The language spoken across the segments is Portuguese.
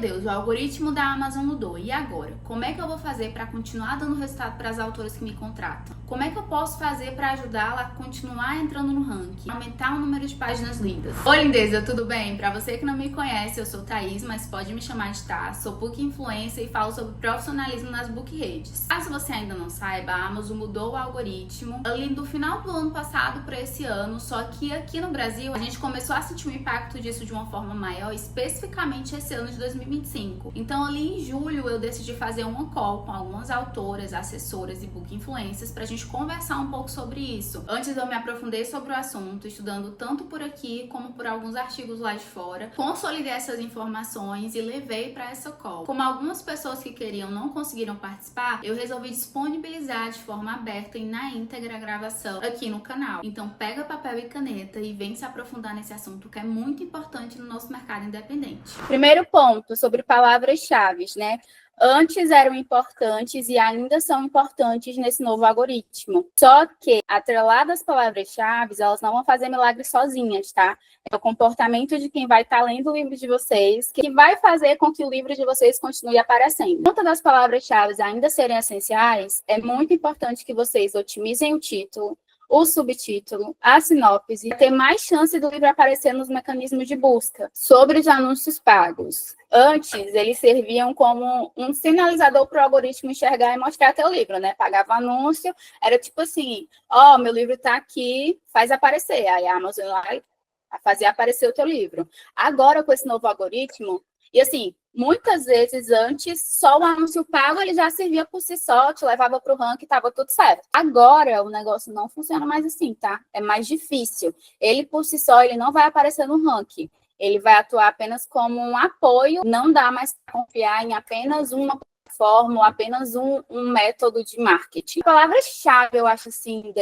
Deus, o algoritmo da Amazon mudou. E agora? Como é que eu vou fazer para continuar dando resultado para as autoras que me contratam? Como é que eu posso fazer para ajudá-la a continuar entrando no ranking, aumentar o número de páginas lidas? Oi, lindeza, tudo bem? Para você que não me conhece, eu sou Thaís, mas pode me chamar de Tá. Sou book influencer e falo sobre profissionalismo nas book redes. Caso você ainda não saiba, a Amazon mudou o algoritmo ali do final do ano passado para esse ano, só que aqui no Brasil a gente começou a sentir o impacto disso de uma forma maior, especificamente esse ano de 2025. Então ali em julho eu decidi fazer uma call com algumas autoras, assessoras e book influencers pra gente conversar um pouco sobre isso. Antes eu me aprofundei sobre o assunto, estudando tanto por aqui como por alguns artigos lá de fora, consolidei essas informações e levei para essa call. Como algumas pessoas que queriam não conseguiram participar, eu resolvi disponibilizar de forma aberta e na íntegra a gravação aqui no canal. Então pega papel e caneta e vem se aprofundar nesse assunto que é muito importante no nosso mercado independente. Primeiro ponto, sobre palavras-chave, né? Antes eram importantes e ainda são importantes nesse novo algoritmo. Só que, atreladas às palavras-chave, elas não vão fazer milagres sozinhas, tá? É o comportamento de quem vai estar lendo o livro de vocês que vai fazer com que o livro de vocês continue aparecendo. Quanto das palavras-chave ainda serem essenciais, é muito importante que vocês otimizem o título, o subtítulo, a sinopse e ter mais chance do livro aparecer nos mecanismos de busca. Sobre os anúncios pagos. Antes, eles serviam como um sinalizador para o algoritmo enxergar e mostrar teu livro, né? Pagava anúncio, era tipo assim, ó, meu livro está aqui, faz aparecer. Aí a Amazon lá fazia aparecer o teu livro. Agora, com esse novo algoritmo, e assim, muitas vezes antes, só o anúncio pago ele já servia por si só, te levava para o ranking, estava tudo certo. Agora, o negócio não funciona mais assim, tá? É mais difícil. Ele, por si só, ele não vai aparecer no ranking. Ele vai atuar apenas como um apoio, não dá mais para confiar em apenas uma plataforma ou apenas um método de marketing. A palavra-chave, eu acho, assim,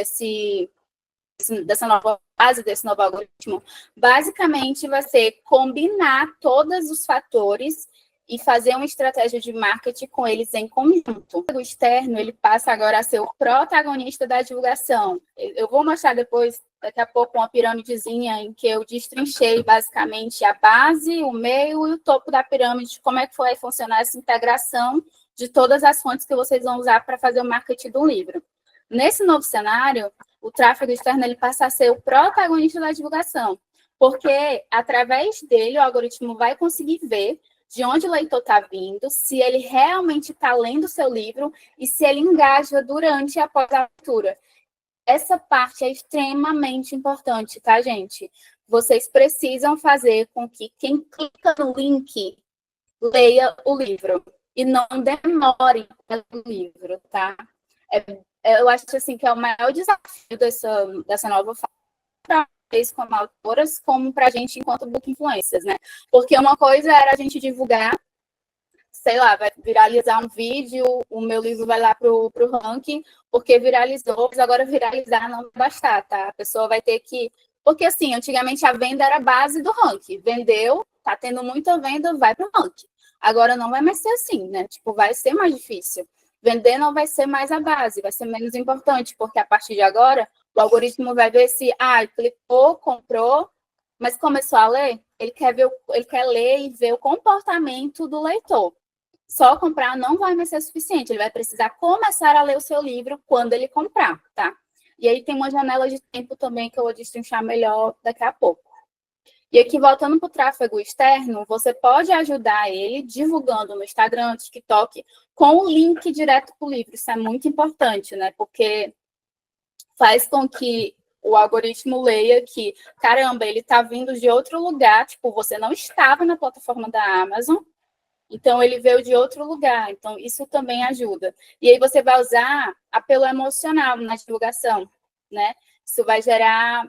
dessa nova base, desse novo algoritmo, basicamente vai ser combinar todos os fatores e fazer uma estratégia de marketing com eles em conjunto. O externo, ele passa agora a ser o protagonista da divulgação. Eu vou mostrar depois, daqui a pouco, uma piramidezinha em que eu destrinchei basicamente a base, o meio e o topo da pirâmide, como é que vai funcionar essa integração de todas as fontes que vocês vão usar para fazer o marketing do livro. Nesse novo cenário, o tráfego externo ele passa a ser o protagonista da divulgação, porque através dele o algoritmo vai conseguir ver de onde o leitor está vindo, se ele realmente está lendo o seu livro e se ele engaja durante e após a leitura. Essa parte é extremamente importante, tá, gente? Vocês precisam fazer com que quem clica no link leia o livro e não demore pelo livro, tá? Eu acho assim que é o maior desafio dessa nova fase para vocês como autoras, como para a gente enquanto book influencers, né? Porque uma coisa era a gente divulgar, sei lá, vai viralizar um vídeo, o meu livro vai lá pro ranking, porque viralizou, mas agora viralizar não vai bastar, tá? A pessoa vai ter que... Porque, assim, antigamente a venda era a base do ranking. Vendeu, tá tendo muita venda, vai pro ranking. Agora não vai mais ser assim, né? Tipo, vai ser mais difícil. Vender não vai ser mais a base, vai ser menos importante, porque a partir de agora, o algoritmo vai ver se, clicou, comprou, mas começou a ler, ele quer ler e ver o comportamento do leitor. Só comprar não vai mais ser suficiente, ele vai precisar começar a ler o seu livro quando ele comprar, tá? E aí tem uma janela de tempo também que eu vou destrinchar melhor daqui a pouco. E aqui, voltando para o tráfego externo, você pode ajudar ele divulgando no Instagram, TikTok, com o link direto para o livro. Isso é muito importante, né? Porque faz com que o algoritmo leia que, caramba, ele está vindo de outro lugar, tipo, você não estava na plataforma da Amazon, então ele veio de outro lugar. Então, isso também ajuda. E aí você vai usar apelo emocional na divulgação, né? Isso vai gerar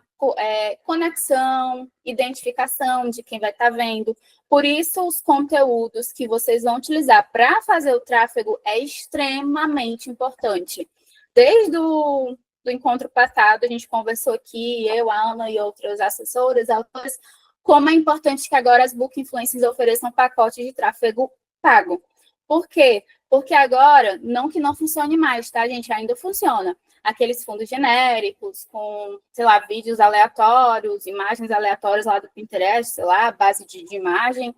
conexão, identificação de quem vai estar vendo. Por isso, os conteúdos que vocês vão utilizar para fazer o tráfego é extremamente importante. Desde o do encontro passado, a gente conversou aqui, eu, a Ana e outras assessoras, autores, como é importante que agora as book influencers ofereçam pacotes de tráfego pago. Por quê? Porque agora, não que não funcione mais, tá, gente? Ainda funciona. Aqueles fundos genéricos, com, sei lá, vídeos aleatórios, imagens aleatórias lá do Pinterest, sei lá, base de imagem.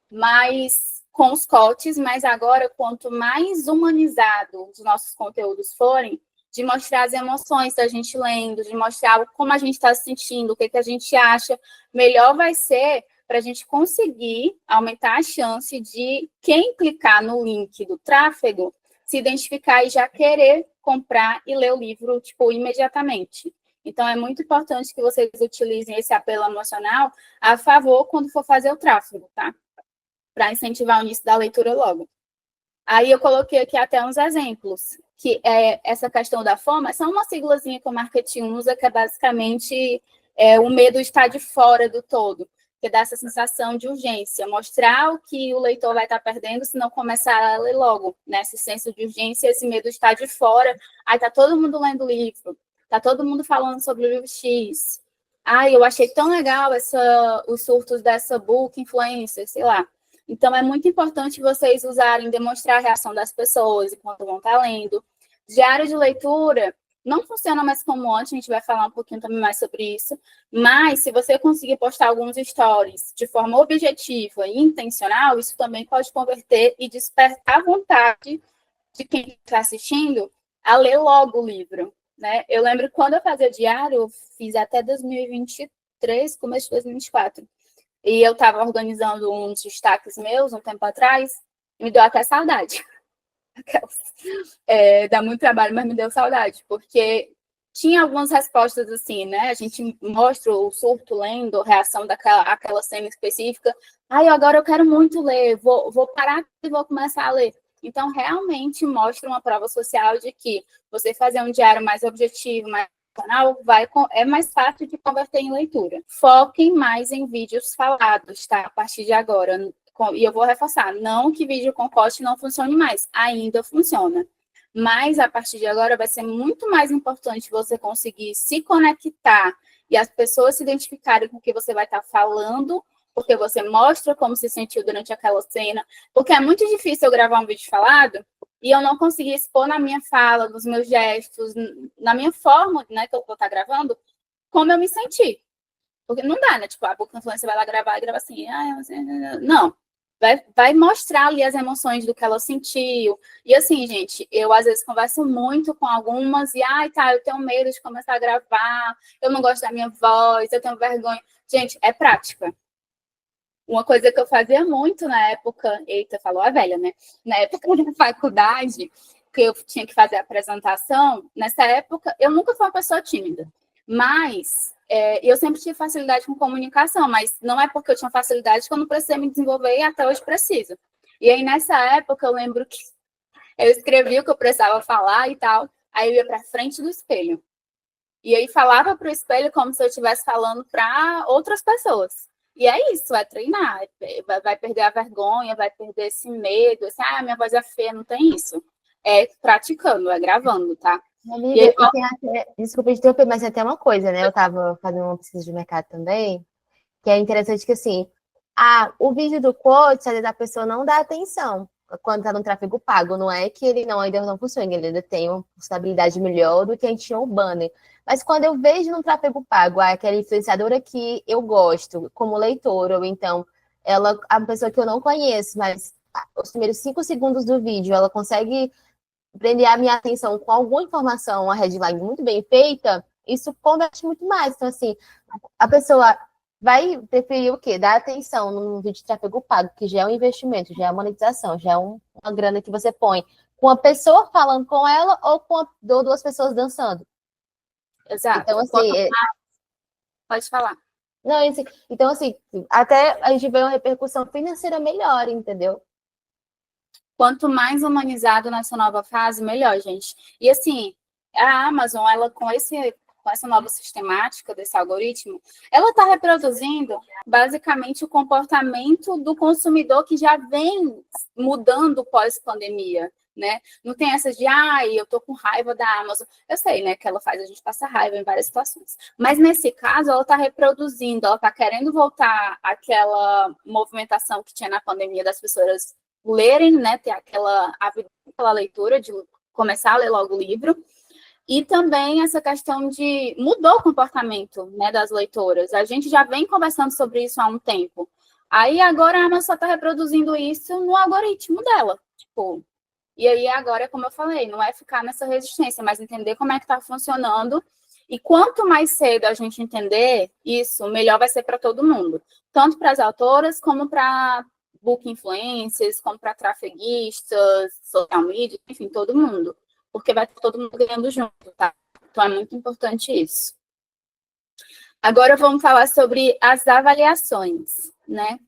Mas com os cortes, mas agora, quanto mais humanizado os nossos conteúdos forem, de mostrar as emoções da gente lendo, de mostrar como a gente está se sentindo, o que a gente acha, melhor vai ser para a gente conseguir aumentar a chance de quem clicar no link do tráfego se identificar e já querer comprar e ler o livro, tipo, imediatamente. Então, é muito importante que vocês utilizem esse apelo emocional a favor quando for fazer o tráfego, tá? Para incentivar o início da leitura logo. Aí eu coloquei aqui até uns exemplos, que é essa questão da fome, é só uma siglazinha que o marketing usa, que é basicamente o medo de estar de fora do todo, que dá essa sensação de urgência, mostrar o que o leitor vai estar perdendo se não começar a ler logo, né? Esse senso de urgência, esse medo de estar de fora. Aí tá todo mundo lendo livro, tá todo mundo falando sobre o livro X. Ai, eu achei tão legal os surtos dessa book influencer, sei lá. Então, é muito importante vocês usarem, demonstrar a reação das pessoas enquanto vão estar lendo. Diário de leitura não funciona mais como antes, a gente vai falar um pouquinho também mais sobre isso, mas se você conseguir postar alguns stories de forma objetiva e intencional, isso também pode converter e despertar a vontade de quem está assistindo a ler logo o livro, né? Eu lembro quando eu fazia diário, eu fiz até 2023, começo de 2024, e eu estava organizando uns destaques meus um tempo atrás, e me deu até saudade. Dá muito trabalho, mas me deu saudade, porque tinha algumas respostas assim, né? A gente mostra o surto lendo, a reação daquela cena específica. Agora eu quero muito ler, vou parar e vou começar a ler. Então, realmente mostra uma prova social de que você fazer um diário mais objetivo, mais é mais fácil de converter em leitura. Foquem mais em vídeos falados, tá? A partir de agora. E eu vou reforçar, não que vídeo com corte não funcione mais, ainda funciona. Mas, a partir de agora, vai ser muito mais importante você conseguir se conectar e as pessoas se identificarem com o que você vai estar falando, porque você mostra como se sentiu durante aquela cena. Porque é muito difícil eu gravar um vídeo falado e eu não conseguir expor na minha fala, nos meus gestos, na minha forma, né, que eu vou estar gravando, como eu me senti. Porque não dá, né? Tipo, a boca influencer vai lá gravar e grava assim. Não. Vai mostrar ali as emoções do que ela sentiu. E assim, gente, eu às vezes converso muito com algumas e, eu tenho medo de começar a gravar, eu não gosto da minha voz, eu tenho vergonha. Gente, é prática. Uma coisa que eu fazia muito na época, eita, falou a velha, né? Na época da faculdade, que eu tinha que fazer a apresentação, nessa época, eu nunca fui uma pessoa tímida, mas eu sempre tive facilidade com comunicação, mas não é porque eu tinha facilidade que eu não precisei me desenvolver e até hoje preciso. E aí, nessa época, eu lembro que eu escrevi o que eu precisava falar e tal, aí eu ia para frente do espelho. E aí falava para o espelho como se eu estivesse falando para outras pessoas. E é isso, é treinar, vai perder a vergonha, vai perder esse medo, assim, minha voz é feia, não tem isso. É praticando, é gravando, tá? Amiga, aí, desculpa te interromper, mas tem até uma coisa, né? Eu tava fazendo uma pesquisa de mercado também, que é interessante que, assim, o vídeo do quote, às vezes a pessoa não dá atenção quando tá no tráfego pago. Não é que ele ainda não funciona, ele ainda tem uma funcionalidade melhor do que a gente tinha o banner. Mas quando eu vejo no tráfego pago aquela influenciadora que eu gosto, como leitora, ou então ela, a pessoa que eu não conheço, mas os primeiros 5 segundos do vídeo, ela consegue prender a minha atenção com alguma informação, uma headline muito bem feita, isso converte muito mais. Então, assim, a pessoa vai preferir o quê? Dar atenção num vídeo de tráfego pago, que já é um investimento, já é monetização, já é uma grana que você põe com a pessoa falando com ela ou com duas pessoas dançando. Exato. Então, assim... Pode falar. Não, então, assim, até a gente vê uma repercussão financeira melhor, entendeu? Quanto mais humanizado nessa nova fase, melhor, gente. E assim, a Amazon, ela com essa nova sistemática desse algoritmo, ela está reproduzindo basicamente o comportamento do consumidor que já vem mudando pós-pandemia, né? Não tem essa de, eu tô com raiva da Amazon. Eu sei, né, que ela faz a gente passar raiva em várias situações. Mas nesse caso, ela está reproduzindo, ela está querendo voltar àquela movimentação que tinha na pandemia das pessoas lerem, né, ter aquela leitura de começar a ler logo o livro, e também essa questão de mudou o comportamento, né, das leitoras. A gente já vem conversando sobre isso há um tempo. Aí agora a Amazon só está reproduzindo isso no algoritmo dela. Tipo, e aí agora, como eu falei, não é ficar nessa resistência, mas entender como é que está funcionando. E quanto mais cedo a gente entender isso, melhor vai ser para todo mundo. Tanto para as autoras, como para book influencers, como para trafeguistas, social media, enfim, todo mundo. Porque vai todo mundo ganhando junto, tá? Então é muito importante isso. Agora vamos falar sobre as avaliações, né?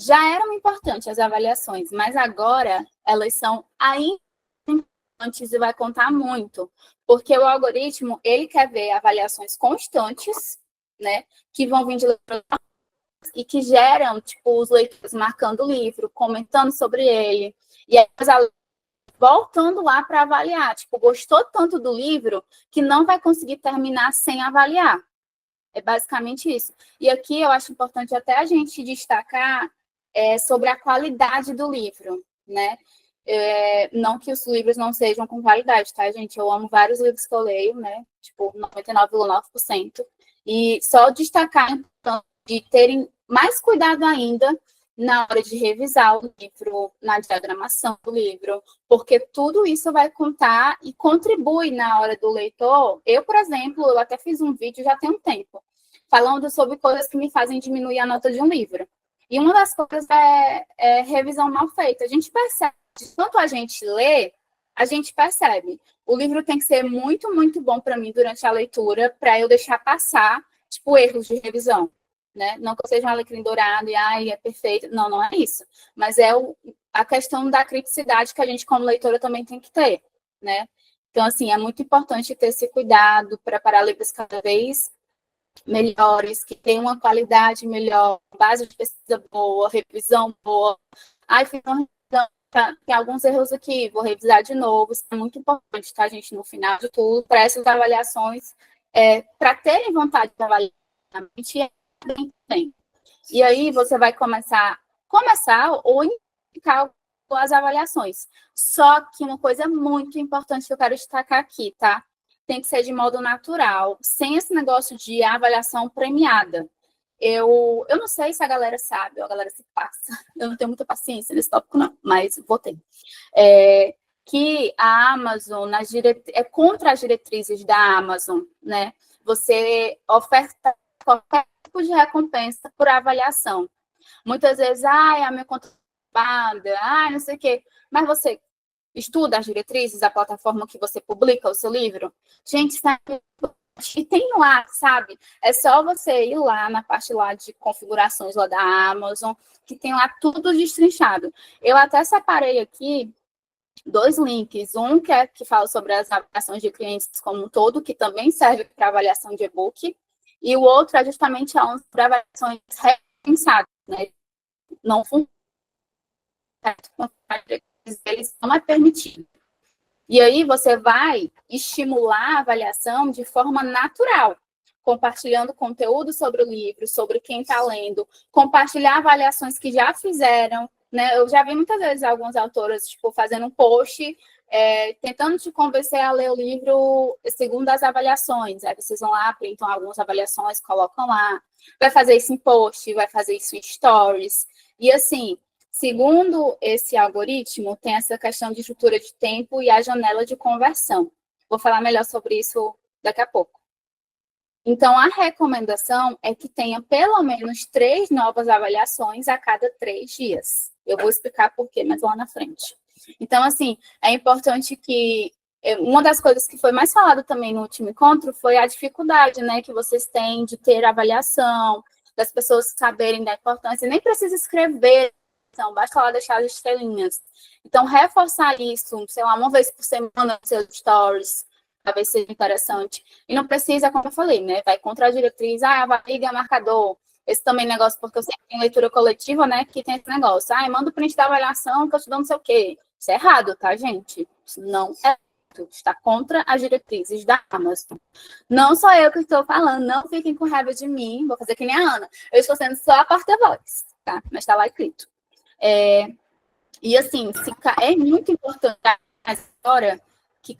Já eram importantes as avaliações, mas agora elas são ainda importantes e vai contar muito, porque o algoritmo, ele quer ver avaliações constantes, né, que vão vir de leitores e que geram, tipo, os leitores marcando o livro, comentando sobre ele, e aí os alunos voltando lá para avaliar, tipo, gostou tanto do livro que não vai conseguir terminar sem avaliar. É basicamente isso. E aqui eu acho importante até a gente destacar sobre a qualidade do livro, né? Não que os livros não sejam com qualidade, tá, gente? Eu amo vários livros que eu leio, né? Tipo, 99,9%. E só destacar, então, de terem mais cuidado ainda na hora de revisar o livro, na diagramação do livro, porque tudo isso vai contar e contribui na hora do leitor. Eu, por exemplo, eu até fiz um vídeo já tem um tempo, falando sobre coisas que me fazem diminuir a nota de um livro. E uma das coisas é revisão mal feita. A gente percebe, quanto a gente lê, a gente percebe. O livro tem que ser muito, muito bom para mim durante a leitura, para eu deixar passar, tipo, erros de revisão. Né? Não que eu seja um alecrim dourado e é perfeito. Não, não é isso. Mas é a questão da criticidade que a gente, como leitora, também tem que ter. Né? Então, assim, é muito importante ter esse cuidado, preparar livros cada vez melhores, que tenham uma qualidade melhor, base de pesquisa boa, revisão boa. Fiz uma revisão, tem alguns erros aqui, vou revisar de novo. Isso é muito importante, tá, gente? No final de tudo, para essas avaliações, para terem vontade de avaliar, bem. E aí você vai começar ou indicar as avaliações. Só que uma coisa muito importante que eu quero destacar aqui, tá? Tem que ser de modo natural, sem esse negócio de avaliação premiada. Eu não sei se a galera sabe, ou a galera se passa. Eu não tenho muita paciência nesse tópico, não, mas vou ter. Que a Amazon, é contra as diretrizes da Amazon, né? Você oferta qualquer tipo de recompensa por avaliação. Muitas vezes, a minha conta não sei o quê. Mas você estuda as diretrizes da plataforma que você publica o seu livro? Gente, e tem lá, sabe? É só você ir lá na parte lá de configurações lá da Amazon, que tem lá tudo destrinchado. Eu até separei aqui 2 links. Um que fala sobre as avaliações de clientes como um todo, que também serve para avaliação de e-book, e o outro é justamente para avaliações repensadas, né? Não funciona, eles não é permitido. E aí você vai estimular a avaliação de forma natural, compartilhando conteúdo sobre o livro, sobre quem está lendo, compartilhar avaliações que já fizeram, né? Eu já vi muitas vezes algumas autoras, tipo, fazendo um post, tentando te convencer a ler o livro segundo as avaliações. Aí vocês vão lá, printam algumas avaliações, colocam lá. Vai fazer isso em post, vai fazer isso em stories. E assim, segundo esse algoritmo, tem essa questão de estrutura de tempo e a janela de conversão. Vou falar melhor sobre isso daqui a pouco. Então, a recomendação é que tenha pelo menos 3 novas avaliações a cada 3 dias. Eu vou explicar por quê, mas lá na frente. Então, assim, é importante que... Uma das coisas que foi mais falado também no último encontro foi a dificuldade, né, que vocês têm de ter avaliação, das pessoas saberem da importância. Nem precisa escrever, então, basta lá deixar as estrelinhas. Então, reforçar isso, sei lá, uma vez por semana nos seus stories, talvez seja interessante. E não precisa, como eu falei, né? Vai contra a diretriz, avaliga marcador. Esse também negócio, porque eu sempre tenho leitura coletiva, né? Que tem esse negócio. Manda o print da avaliação que eu te dou não sei o quê. Isso é errado, tá, gente? Isso não é errado. Está contra as diretrizes da Amazon. Não sou eu que estou falando, não fiquem com raiva de mim. Vou fazer que nem a Ana. Eu estou sendo só a porta-voz, tá? Mas está lá escrito. E assim, é muito importante a história que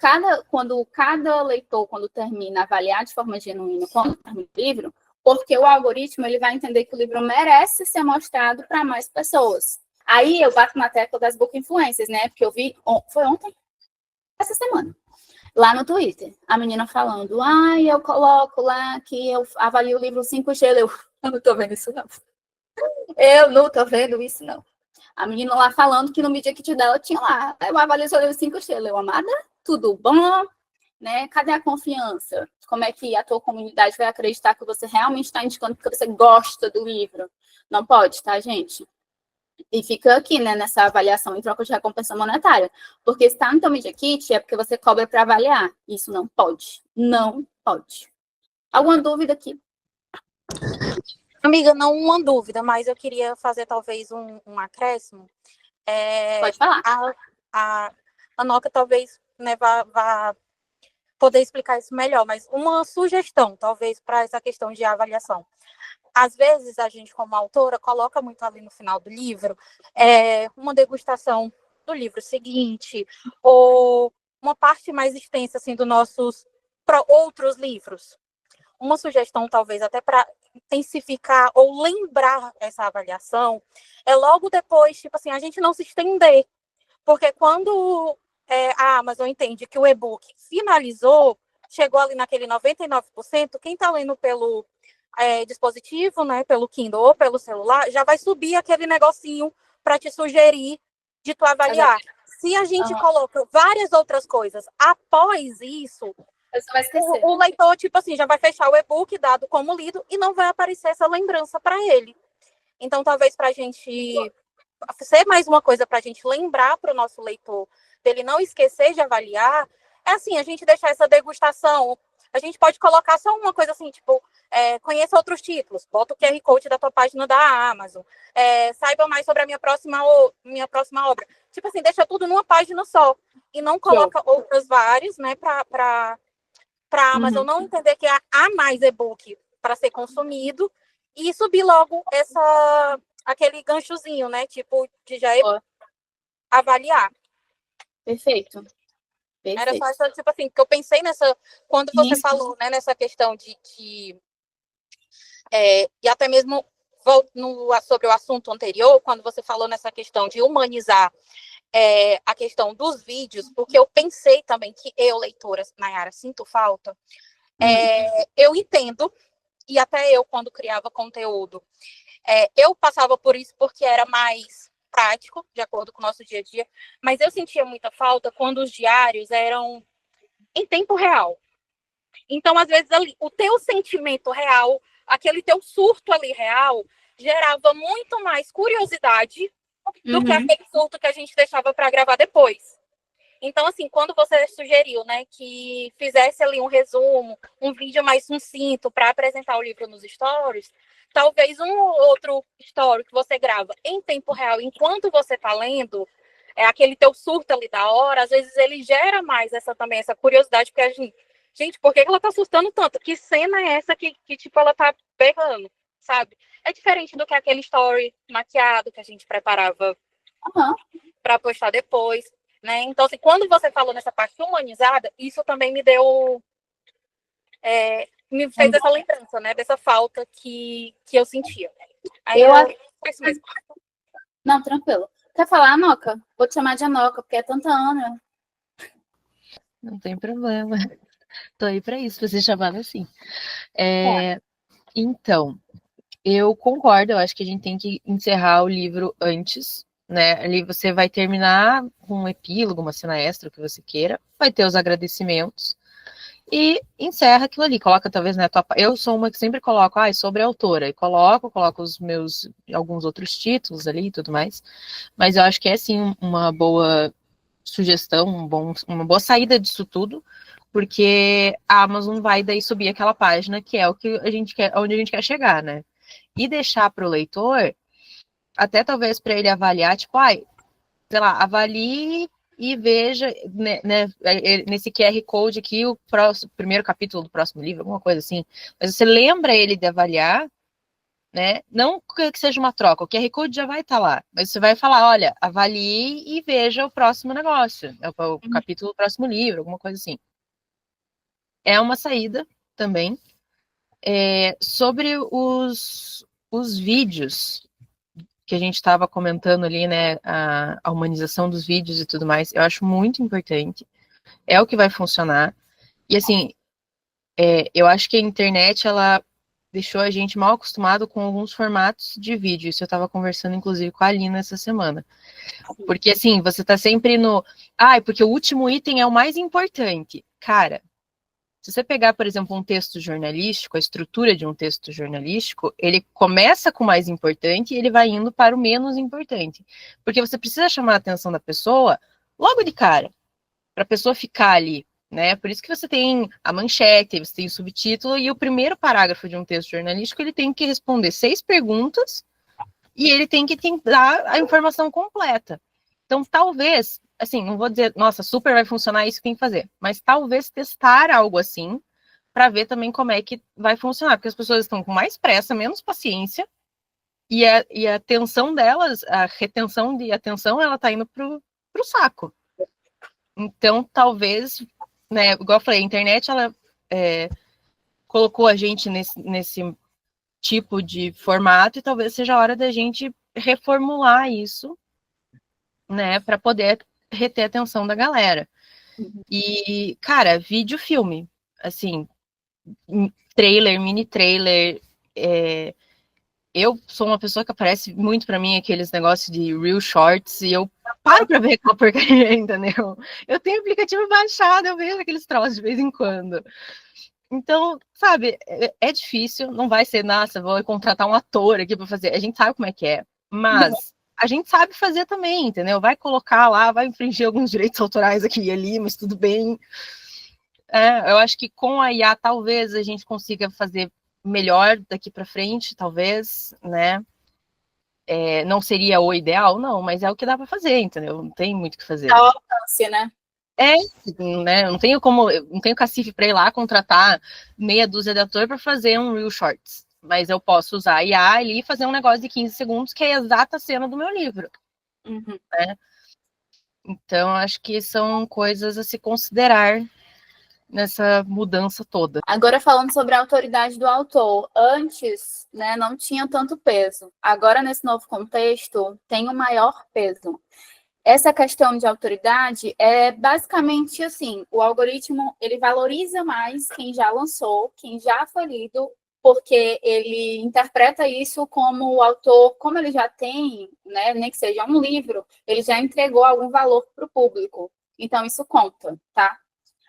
quando cada leitor, quando termina, avaliar de forma genuína, quando termina o livro, porque o algoritmo ele vai entender que o livro merece ser mostrado para mais pessoas. Aí eu bato na tecla das book influencers, né? Porque eu vi, foi ontem? Essa semana. Lá no Twitter, a menina falando, eu coloco lá que eu avalio o livro 5 estrelas. Eu não tô vendo isso, não. Eu não tô vendo isso, não. A menina lá falando que no Media Kit dela tinha lá, eu avalio seu livro 5 estrelas. Eu, amada, tudo bom? Né? Cadê a confiança? Como é que a tua comunidade vai acreditar que você realmente está indicando porque você gosta do livro? Não pode, tá, gente? E fica aqui, né, nessa avaliação em troca de recompensa monetária. Porque se está no teu Media Kit é porque você cobra para avaliar. Isso não pode. Não pode. Alguma dúvida aqui? Amiga, não uma dúvida, mas eu queria fazer talvez um acréscimo. Pode falar. A Noca talvez, né, vá poder explicar isso melhor, mas uma sugestão, talvez, para essa questão de avaliação. Às vezes, a gente, como autora, coloca muito ali no final do livro uma degustação do livro seguinte, ou uma parte mais extensa, assim, dos nossos outros livros. Uma sugestão, talvez, até para intensificar ou lembrar essa avaliação, é logo depois, tipo assim, a gente não se estender. Porque quando a Amazon entende que o e-book finalizou, chegou ali naquele 99%, quem está lendo pelo dispositivo, né, pelo Kindle ou pelo celular, já vai subir aquele negocinho para te sugerir de tu avaliar. Se a gente coloca várias outras coisas após isso, você vai esquecer. O leitor, tipo assim, já vai fechar o e-book dado como lido e não vai aparecer essa lembrança para ele. Então, talvez para a gente ser mais uma coisa para a gente lembrar para o nosso leitor, dele não esquecer de avaliar, é assim, a gente deixar essa degustação. A gente pode colocar só uma coisa assim, tipo, conheça outros títulos, bota o QR Code da tua página da Amazon, saiba mais sobre a minha próxima obra. Tipo assim, deixa tudo numa página só. E não coloca outras várias, né, para a Amazon não entender que há mais e-book para ser consumido e subir logo aquele ganchozinho, né? Tipo, de já avaliar. Perfeito. Era só essa, tipo assim, que eu pensei quando você falou, né, nessa questão e até mesmo sobre o assunto anterior, quando você falou nessa questão de humanizar a questão dos vídeos, porque eu pensei também que eu, leitora, Nayara, sinto falta. Eu entendo, e até eu, quando criava conteúdo, eu passava por isso porque era mais prático, de acordo com o nosso dia a dia, mas eu sentia muita falta quando os diários eram em tempo real. Então, às vezes, ali, o teu sentimento real, aquele teu surto ali real, gerava muito mais curiosidade do que aquele surto que a gente deixava para gravar depois. Então, assim, quando você sugeriu, né, que fizesse ali um resumo, um vídeo mais sucinto para apresentar o livro nos stories, talvez um outro story que você grava em tempo real, enquanto você está lendo, aquele teu surto ali da hora, às vezes ele gera mais essa curiosidade, porque a gente, por que ela tá assustando tanto? Que cena é essa que tipo, ela tá berrando, sabe? É diferente do que aquele story maquiado que a gente preparava para postar depois, né? Então, assim, quando você falou nessa parte humanizada, isso também me deu... me fez essa lembrança, né? Dessa falta que eu sentia. Aí Não, tranquilo. Quer falar, Anoca? Vou te chamar de Anoca, porque é tanta Ana. Não tem problema. Tô aí para isso, para ser chamada assim. Então, eu concordo, eu acho que a gente tem que encerrar o livro antes, né? Ali você vai terminar com um epílogo, uma cena extra, o que você queira, vai ter os agradecimentos e encerra aquilo ali. Coloca talvez, né, eu sou uma que sempre coloco, sobre a autora, e coloco os meus, alguns outros títulos ali e tudo mais, mas eu acho que é sim uma boa sugestão, uma boa saída disso tudo, porque a Amazon vai daí subir aquela página que é o que a gente quer, onde a gente quer chegar, né? E deixar para o leitor, até talvez para ele avaliar, tipo, sei lá, avalie e veja, né, nesse QR Code aqui, o primeiro capítulo do próximo livro, alguma coisa assim. Mas você lembra ele de avaliar, né? Não que seja uma troca, o QR Code já vai estar lá, mas você vai falar, olha, avalie e veja o próximo negócio, o capítulo do próximo livro, alguma coisa assim. É uma saída também. Sobre os vídeos que a gente estava comentando ali, né, a humanização dos vídeos e tudo mais, eu acho muito importante, é o que vai funcionar, e assim, eu acho que a internet, ela deixou a gente mal acostumado com alguns formatos de vídeo, isso eu estava conversando, inclusive, com a Alina essa semana, porque assim, você tá sempre porque o último item é o mais importante, cara. Se você pegar, por exemplo, um texto jornalístico, a estrutura de um texto jornalístico, ele começa com o mais importante e ele vai indo para o menos importante. Porque você precisa chamar a atenção da pessoa logo de cara, para a pessoa ficar ali, né? Por isso que você tem a manchete, você tem o subtítulo, e o primeiro parágrafo de um texto jornalístico, ele tem que responder 6 perguntas e ele tem que dar a informação completa. Então, talvez, assim, não vou dizer, nossa, super vai funcionar, isso que tem que fazer, mas talvez testar algo assim, para ver também como é que vai funcionar, porque as pessoas estão com mais pressa, menos paciência, e a atenção delas, a retenção de atenção, ela tá indo pro saco. Então, talvez, né, igual eu falei, a internet, ela colocou a gente nesse tipo de formato, e talvez seja a hora da gente reformular isso, né, para poder reter a atenção da galera. E, cara, vídeo, filme, assim, trailer, mini trailer, eu sou uma pessoa que aparece muito para mim aqueles negócios de Reel Shorts, e eu paro para ver aquela porcaria, entendeu? Eu tenho aplicativo baixado, eu vejo aqueles troços de vez em quando. Então, sabe, é difícil, não vai ser, nossa, vou contratar um ator aqui para fazer. A gente sabe como é que é, mas a gente sabe fazer também, entendeu? Vai colocar lá, vai infringir alguns direitos autorais aqui e ali, mas tudo bem. Eu acho que com a IA talvez a gente consiga fazer melhor daqui para frente, talvez, né? Não seria o ideal, não, mas é o que dá para fazer, entendeu? Não tem muito o que fazer. Ao alcance, né? Né? Eu não tenho cacife para ir lá contratar meia dúzia de ator para fazer um Reel Shorts, mas eu posso usar a IA ali e fazer um negócio de 15 segundos que é a exata cena do meu livro. Né? Então, acho que são coisas a se considerar nessa mudança toda. Agora, falando sobre a autoridade do autor, antes, né, não tinha tanto peso. Agora, nesse novo contexto, tem um maior peso. Essa questão de autoridade é basicamente assim, o algoritmo, ele valoriza mais quem já lançou, quem já foi lido, porque ele interpreta isso como o autor, como ele já tem, né, nem que seja um livro, ele já entregou algum valor para o público. Então, isso conta, tá?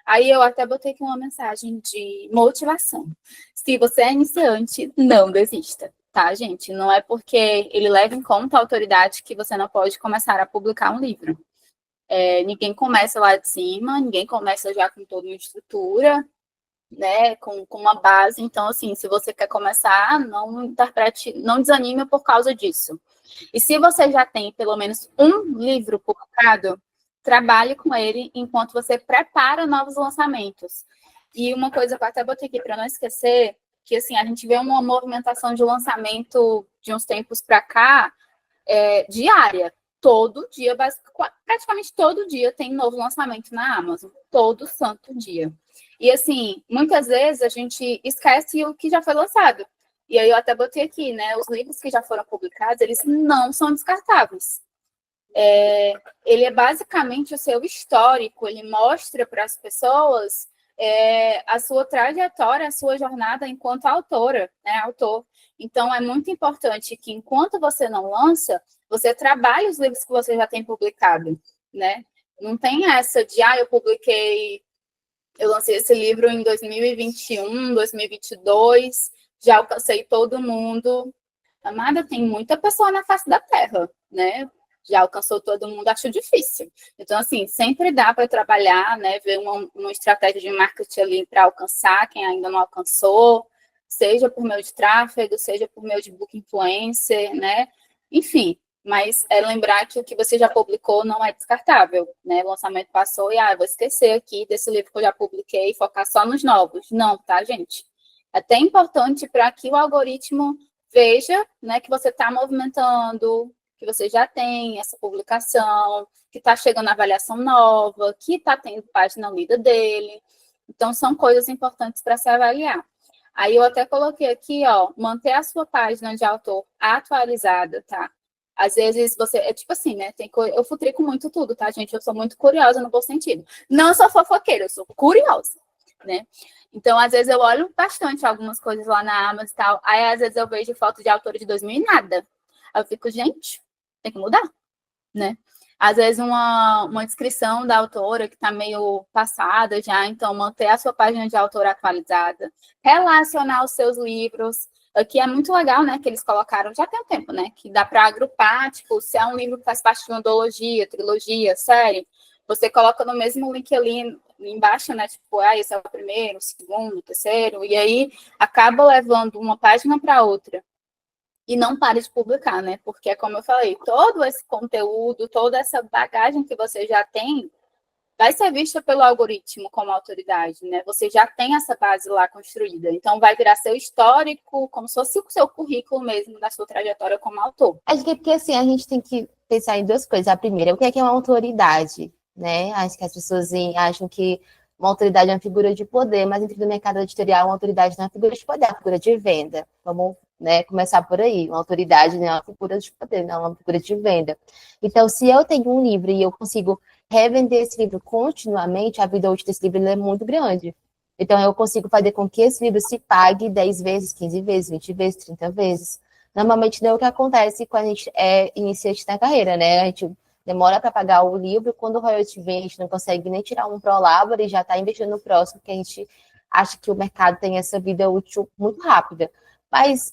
Aí eu até botei aqui uma mensagem de motivação. Se você é iniciante, não desista. Tá, gente? Não é porque ele leva em conta a autoridade que você não pode começar a publicar um livro. Ninguém começa lá de cima, ninguém começa já com toda uma estrutura, né? Com uma base. Então, assim, se você quer começar, não interprete, não desanime por causa disso. E se você já tem pelo menos um livro publicado, trabalhe com ele enquanto você prepara novos lançamentos. E uma coisa que eu até botei aqui para não esquecer, que assim, a gente vê uma movimentação de lançamento de uns tempos para cá, diária. Todo dia, praticamente todo dia tem novo lançamento na Amazon. Todo santo dia. E assim, muitas vezes a gente esquece o que já foi lançado. E aí eu até botei aqui, né? Os livros que já foram publicados, eles não são descartáveis. Ele é basicamente o seu histórico, ele mostra para as pessoas a sua trajetória, a sua jornada enquanto autora, né, autor. Então, é muito importante que, enquanto você não lança, você trabalhe os livros que você já tem publicado, né? Não tem essa de, eu lancei esse livro em 2021, 2022, já alcancei todo mundo. Amada, tem muita pessoa na face da Terra, né? Já alcançou todo mundo, acho difícil. Então, assim, sempre dá para trabalhar, né? Ver uma estratégia de marketing ali para alcançar quem ainda não alcançou, seja por meio de tráfego, seja por meio de book influencer, né? Enfim, mas lembrar que o que você já publicou não é descartável, né? O lançamento passou e, vou esquecer aqui desse livro que eu já publiquei e focar só nos novos. Não, tá, gente? É até importante para que o algoritmo veja, né, que você está movimentando, que você já tem essa publicação, que está chegando a avaliação nova, que está tendo página lida dele. Então, são coisas importantes para se avaliar. Aí eu até coloquei aqui, ó, manter a sua página de autor atualizada, tá? Às vezes você, é tipo assim, né? Eu futrico muito tudo, tá, gente? Eu sou muito curiosa no bom sentido. Não sou fofoqueira, eu sou curiosa, né? Então, às vezes eu olho bastante algumas coisas lá na Amazon e tal. Aí, às vezes eu vejo foto de autor de 2000 e nada. Aí eu fico, gente, tem que mudar, né? Às vezes uma descrição da autora que está meio passada já, então manter a sua página de autor atualizada, relacionar os seus livros, aqui é muito legal, né, que eles colocaram, já tem um tempo, né, que dá para agrupar, tipo, se é um livro que faz parte de uma duologia, trilogia, série, você coloca no mesmo link ali embaixo, né, tipo, esse é o primeiro, o segundo, o terceiro, e aí acaba levando uma página para outra. E não pare de publicar, né? Porque, como eu falei, todo esse conteúdo, toda essa bagagem que você já tem, vai ser vista pelo algoritmo como autoridade, né? Você já tem essa base lá construída. Então, vai virar seu histórico, como se fosse o seu currículo mesmo da sua trajetória como autor. Acho que porque, assim, a gente tem que pensar em duas coisas. A primeira, o que é uma autoridade, né? Acho que as pessoas acham que uma autoridade é uma figura de poder, mas dentro do mercado editorial, uma autoridade não é uma figura de poder, é uma figura de venda. Vamos, né, começar por aí. Uma autoridade não é uma figura de poder, não é uma figura de venda. Então, se eu tenho um livro e eu consigo revender esse livro continuamente, a vida útil desse livro é muito grande. Então, eu consigo fazer com que esse livro se pague 10 vezes, 15 vezes, 20 vezes, 30 vezes. Normalmente não é o que acontece quando a gente é iniciante na carreira, né? A gente demora para pagar o livro, quando o royalty vem, a gente não consegue nem tirar um prolabore e já está investindo no próximo, porque a gente acha que o mercado tem essa vida útil muito rápida. Mas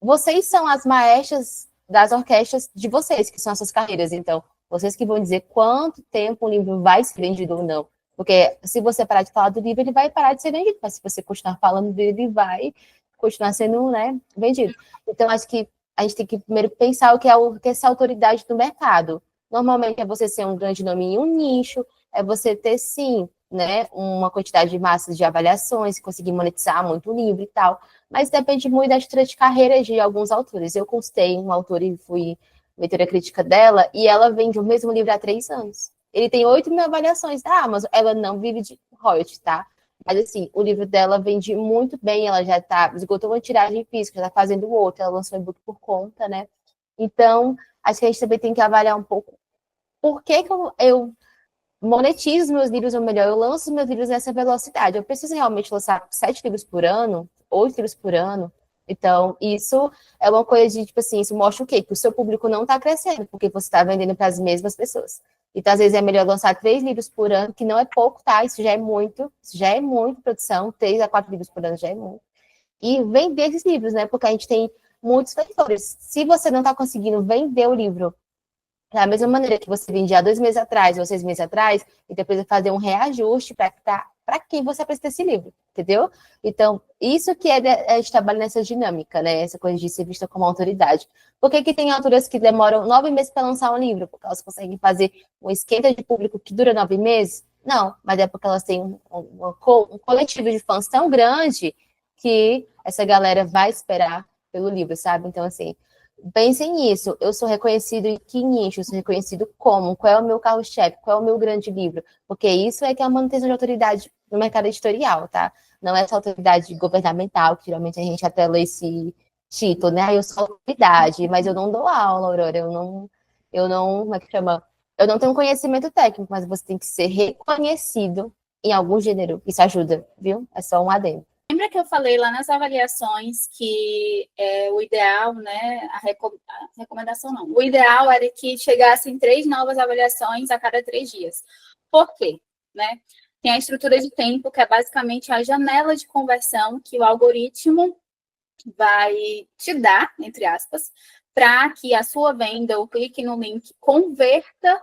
vocês são as maestras das orquestras de vocês, que são as suas carreiras. Então, vocês que vão dizer quanto tempo o livro vai ser vendido ou não. Porque se você parar de falar do livro, ele vai parar de ser vendido. Mas se você continuar falando dele, ele vai continuar sendo, né, vendido. Então, acho que a gente tem que primeiro pensar o que é essa autoridade do mercado. Normalmente é você ser um grande nome em um nicho, é você ter, sim, né, uma quantidade de massas de avaliações, conseguir monetizar muito o livro e tal. Mas depende muito da história de carreira de alguns autores. Eu consultei uma autora e fui leitora crítica dela, e ela vende o mesmo livro há 3 anos. Ele tem 8.000 avaliações da Amazon. Ela não vive de royalties, tá? Mas, assim, o livro dela vende muito bem, ela já esgotou uma tiragem física, já tá fazendo outra, ela lançou um e-book por conta, né? Então, acho que a gente também tem que avaliar um pouco por que eu monetizo meus livros, ou melhor, eu lanço meus livros nessa velocidade. Eu preciso realmente lançar 7 livros por ano, 8 livros por ano. Então, isso é uma coisa de, tipo assim, isso mostra o quê? Que o seu público não está crescendo, porque você está vendendo para as mesmas pessoas. Então, às vezes, é melhor lançar 3 livros por ano, que não é pouco, tá? Isso já é muito produção, 3 a 4 livros por ano já é muito. E vender esses livros, né? Porque a gente tem muitos leitores. Se você não está conseguindo vender o livro da mesma maneira que você vendia há 2 meses atrás ou 6 meses atrás, então precisa fazer um reajuste para quem você apresenta esse livro, entendeu? Então, isso que a gente trabalha nessa dinâmica, né? Essa coisa de ser vista como autoridade. Por que tem autoras que demoram 9 meses para lançar um livro? Porque elas conseguem fazer um esquenta de público que dura 9 meses? Não, mas é porque elas têm um coletivo de fãs tão grande que essa galera vai esperar pelo livro, sabe? Então, assim, pensem nisso. Eu sou reconhecido em que nicho? Eu sou reconhecido como? Qual é o meu carro-chefe? Qual é o meu grande livro? Porque isso é que é a manutenção de autoridade no mercado editorial, tá? Não é essa autoridade governamental, que geralmente a gente até lê esse título, né? Eu sou autoridade, mas eu não dou aula, Aurora. Eu não, como é que chama? Eu não tenho conhecimento técnico, mas você tem que ser reconhecido em algum gênero. Isso ajuda, viu? É só um adendo. Lembra que eu falei lá nas avaliações que o ideal, né, a recomendação não, o ideal era que chegassem 3 novas avaliações a cada 3 dias. Por quê? Né? Tem a estrutura de tempo, que é basicamente a janela de conversão que o algoritmo vai te dar, entre aspas, para que a sua venda, o clique no link, converta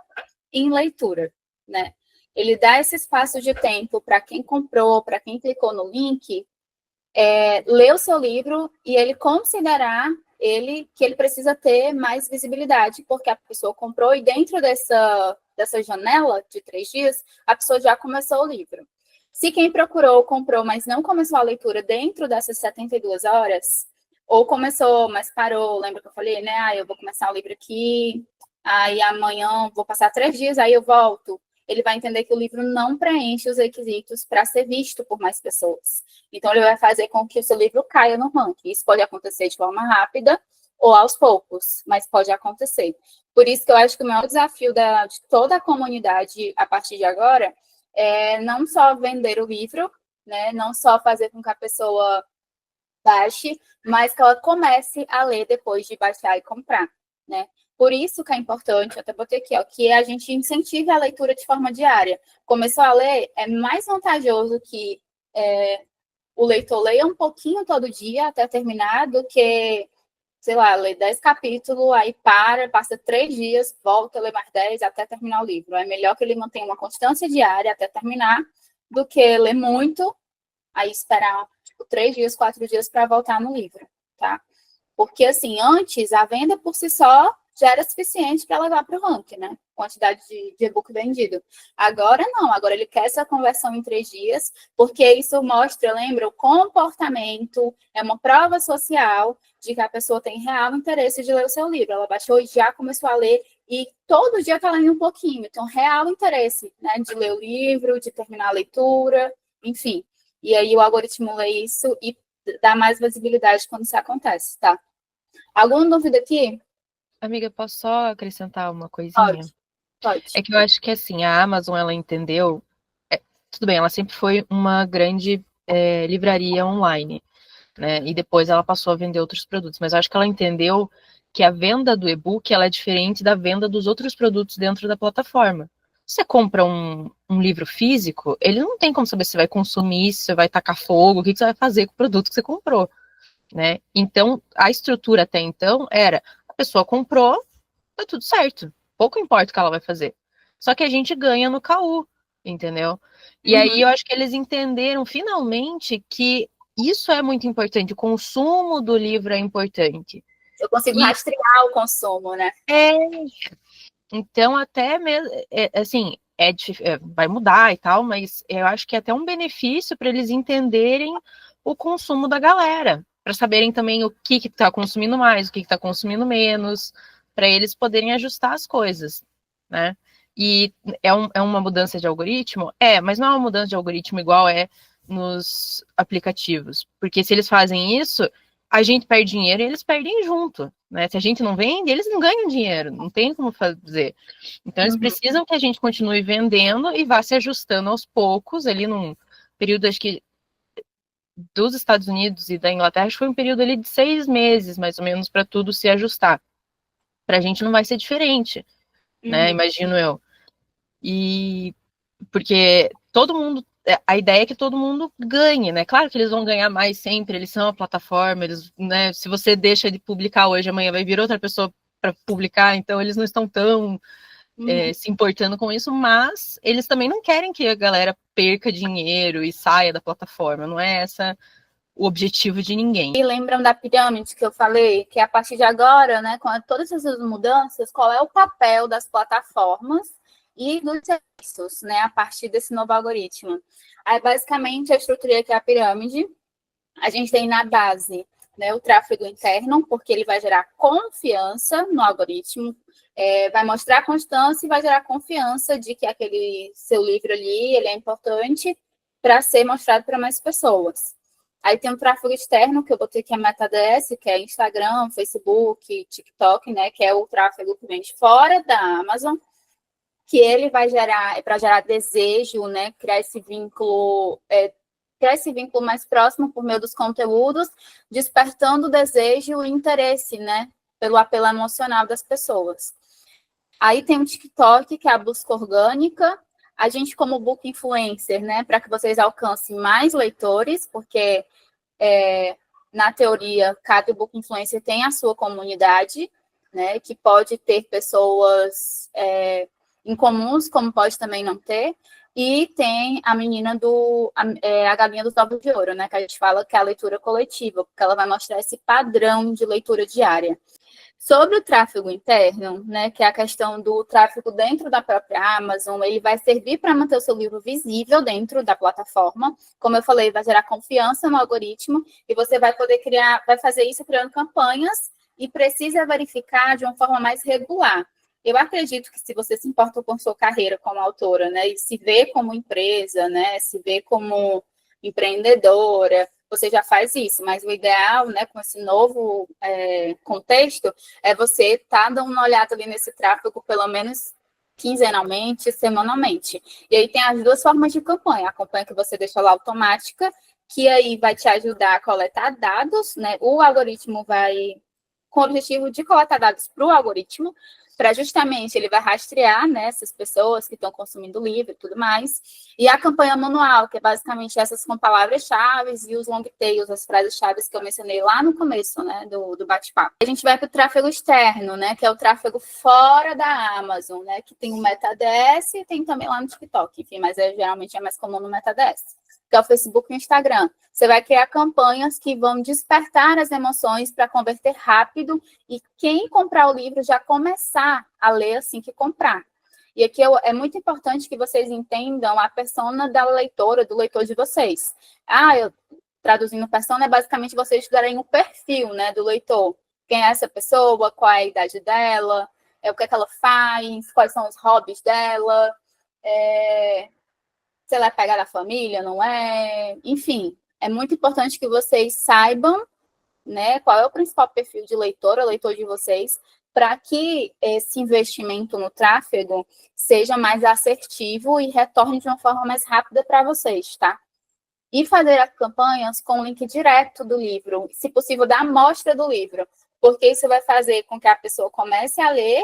em leitura, né? Ele dá esse espaço de tempo para quem comprou, para quem clicou no link, ler o seu livro e ele considerar que ele precisa ter mais visibilidade, porque a pessoa comprou e dentro dessa janela de 3 dias, a pessoa já começou o livro. Se quem comprou, mas não começou a leitura dentro dessas 72 horas, ou começou, mas parou, lembra que eu falei, né? Eu vou começar o livro aqui, aí amanhã vou passar 3 dias, aí eu volto. ele vai entender que o livro não preenche os requisitos para ser visto por mais pessoas. Então, ele vai fazer com que o seu livro caia no ranking. Isso pode acontecer de forma rápida ou aos poucos, mas pode acontecer. Por isso que eu acho que o maior desafio de toda a comunidade, a partir de agora, é não só vender o livro, né, não só fazer com que a pessoa baixe, mas que ela comece a ler depois de baixar e comprar, né? Por isso que é importante, até botei aqui, ó, que a gente incentive a leitura de forma diária. Começou a ler, é mais vantajoso que o leitor leia um pouquinho todo dia até terminar do que, sei lá, ler 10 capítulos, aí passa 3 dias, volta a ler mais 10 até terminar o livro. É melhor que ele mantenha uma constância diária até terminar do que ler muito, aí esperar 3 dias, 4 dias para voltar no livro, tá? Porque, assim, antes, a venda por si só já era suficiente para levar para o ranking, né? Quantidade de e-book vendido. Agora, não. Agora, ele quer essa conversão em 3 dias, porque isso mostra, lembra, o comportamento, é uma prova social de que a pessoa tem real interesse de ler o seu livro. Ela baixou e já começou a ler, e todo dia está lendo um pouquinho. Então, real interesse, né? De ler o livro, de terminar a leitura, enfim. E aí o algoritmo lê isso e dá mais visibilidade quando isso acontece, tá? Alguma dúvida aqui? Amiga, posso só acrescentar uma coisinha? Pode. É que eu acho que, assim, a Amazon, ela entendeu... tudo bem, ela sempre foi uma grande livraria online, né? E depois ela passou a vender outros produtos. Mas eu acho que ela entendeu que a venda do e-book, ela é diferente da venda dos outros produtos dentro da plataforma. Você compra um livro físico, ele não tem como saber se vai consumir, se você vai tacar fogo, o que você vai fazer com o produto que você comprou, né? Então, a estrutura até então era, a pessoa comprou, tá tudo certo. Pouco importa o que ela vai fazer. Só que a gente ganha no KU, entendeu? E aí eu acho que eles entenderam finalmente que isso é muito importante, o consumo do livro é importante. Eu consigo rastrear o consumo, né? Então, até mesmo, assim, vai mudar e tal, mas eu acho que é até um benefício para eles entenderem o consumo da galera, para saberem também o que está consumindo mais, o que está consumindo menos, para eles poderem ajustar as coisas, né? E é uma mudança de algoritmo? Mas não é uma mudança de algoritmo igual é nos aplicativos, porque se eles fazem isso, a gente perde dinheiro e eles perdem junto, né? Se a gente não vende, eles não ganham dinheiro, não tem como fazer. Então, eles precisam que a gente continue vendendo e vá se ajustando aos poucos, ali num período, acho que, dos Estados Unidos e da Inglaterra, acho que foi um período ali de 6 meses, mais ou menos, para tudo se ajustar. Para a gente não vai ser diferente, né? Imagino eu. E porque todo mundo, a ideia é que todo mundo ganhe, né? Claro que eles vão ganhar mais sempre, eles são a plataforma, eles, né? Se você deixa de publicar hoje, amanhã vai vir outra pessoa para publicar, então eles não estão tão se importando com isso, mas eles também não querem que a galera perca dinheiro e saia da plataforma, não é essa o objetivo de ninguém. E lembram da pirâmide que eu falei, que a partir de agora, né, com todas essas mudanças, qual é o papel das plataformas e dos serviços, né, a partir desse novo algoritmo? Aí, basicamente, a estrutura aqui é a pirâmide. A gente tem na base, né, o tráfego interno, porque ele vai gerar confiança no algoritmo, vai mostrar constância e vai gerar confiança de que aquele seu livro ali, ele é importante para ser mostrado para mais pessoas. Aí tem o tráfego externo, que eu botei aqui a MetaDS, que é Instagram, Facebook, TikTok, né, que é o tráfego que vem de fora da Amazon, que ele vai gerar, para gerar desejo, né, criar esse vínculo mais próximo por meio dos conteúdos, despertando o desejo e interesse, né, pelo apelo emocional das pessoas. Aí tem o TikTok, que é a busca orgânica. A gente, como book influencer, né, para que vocês alcancem mais leitores, porque, na teoria, cada book influencer tem a sua comunidade, né, que pode ter pessoas em comuns, como pode também não ter. E tem a menina a galinha dos ovos de ouro, né, que a gente fala que é a leitura coletiva, porque ela vai mostrar esse padrão de leitura diária. Sobre o tráfego interno, né, que é a questão do tráfego dentro da própria Amazon, ele vai servir para manter o seu livro visível dentro da plataforma. Como eu falei, vai gerar confiança no algoritmo e você vai poder vai fazer isso criando campanhas e precisa verificar de uma forma mais regular. Eu acredito que se você se importa com sua carreira como autora, né, e se vê como empresa, né, se vê como empreendedora, você já faz isso, mas o ideal, né, com esse novo contexto, é você estar dando uma olhada ali nesse tráfego, pelo menos quinzenalmente, semanalmente. E aí tem as duas formas de campanha. A campanha que você deixa lá automática, que aí vai te ajudar a coletar dados, né? O algoritmo vai, com o objetivo de coletar dados para o algoritmo, para justamente ele vai rastrear, né, essas pessoas que estão consumindo o livro e tudo mais. E a campanha manual, que é basicamente essas com palavras-chave e os long tails, as frases-chave que eu mencionei lá no começo, né, do bate-papo. A gente vai para o tráfego externo, né, que é o tráfego fora da Amazon, né, que tem o MetaDS e tem também lá no TikTok, enfim, mas geralmente é mais comum no MetaDS, que é o Facebook e o Instagram. Você vai criar campanhas que vão despertar as emoções para converter rápido e quem comprar o livro já começar a ler assim que comprar. E aqui é muito importante que vocês entendam a persona da leitora, do leitor de vocês. Traduzindo persona, é basicamente vocês estudarem o perfil, né, do leitor. Quem é essa pessoa, qual é a idade dela, o que é que ela faz, quais são os hobbies dela, se ela é pegada da família, não é? Enfim, é muito importante que vocês saibam, né, qual é o principal perfil de leitor de vocês, para que esse investimento no tráfego seja mais assertivo e retorne de uma forma mais rápida para vocês, tá? E fazer as campanhas com o link direto do livro, se possível, da amostra do livro, porque isso vai fazer com que a pessoa comece a ler.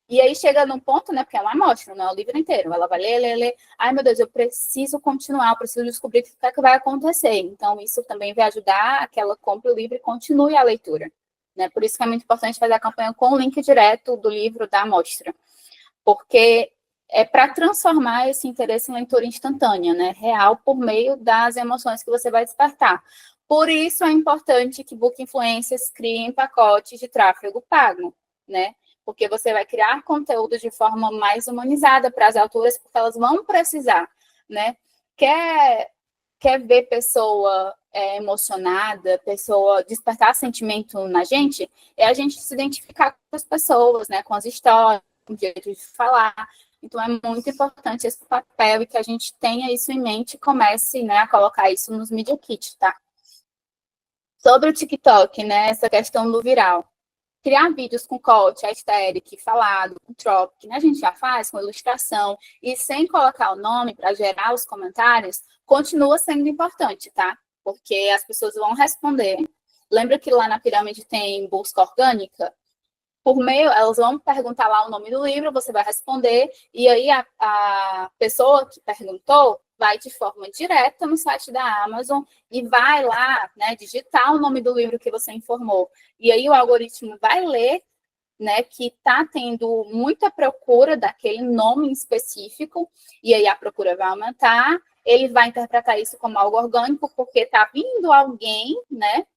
E aí chega num ponto, né, porque é uma amostra, não é o livro inteiro. Ela vai ler. Ai, meu Deus, eu preciso continuar, eu preciso descobrir o que é que vai acontecer. Então, isso também vai ajudar a que ela compre o livro e continue a leitura. Né? Por isso que é muito importante fazer a campanha com o link direto do livro da amostra. Porque é para transformar esse interesse em leitura instantânea, né, real, por meio das emoções que você vai despertar. Por isso é importante que Book Influencers criem pacotes de tráfego pago, né? Porque você vai criar conteúdo de forma mais humanizada para as autoras, porque elas vão precisar, né? Quer ver pessoa emocionada, pessoa despertar sentimento na gente, é a gente se identificar com as pessoas, né? Com as histórias, com o jeito de falar. Então, é muito importante esse papel e que a gente tenha isso em mente e comece, né, a colocar isso nos Media Kits, tá? Sobre o TikTok, né, essa questão do viral. Criar vídeos com coach, aesthetic, falado, com tropic, né? A gente já faz com ilustração e sem colocar o nome para gerar os comentários, continua sendo importante, tá? Porque as pessoas vão responder. Lembra que lá na pirâmide tem busca orgânica? Por meio, elas vão perguntar lá o nome do livro, você vai responder, e aí a pessoa que perguntou vai de forma direta no site da Amazon e vai lá, né, digitar o nome do livro que você informou. E aí o algoritmo vai ler, né, que está tendo muita procura daquele nome específico, e aí a procura vai aumentar, ele vai interpretar isso como algo orgânico, porque está vindo alguém, né,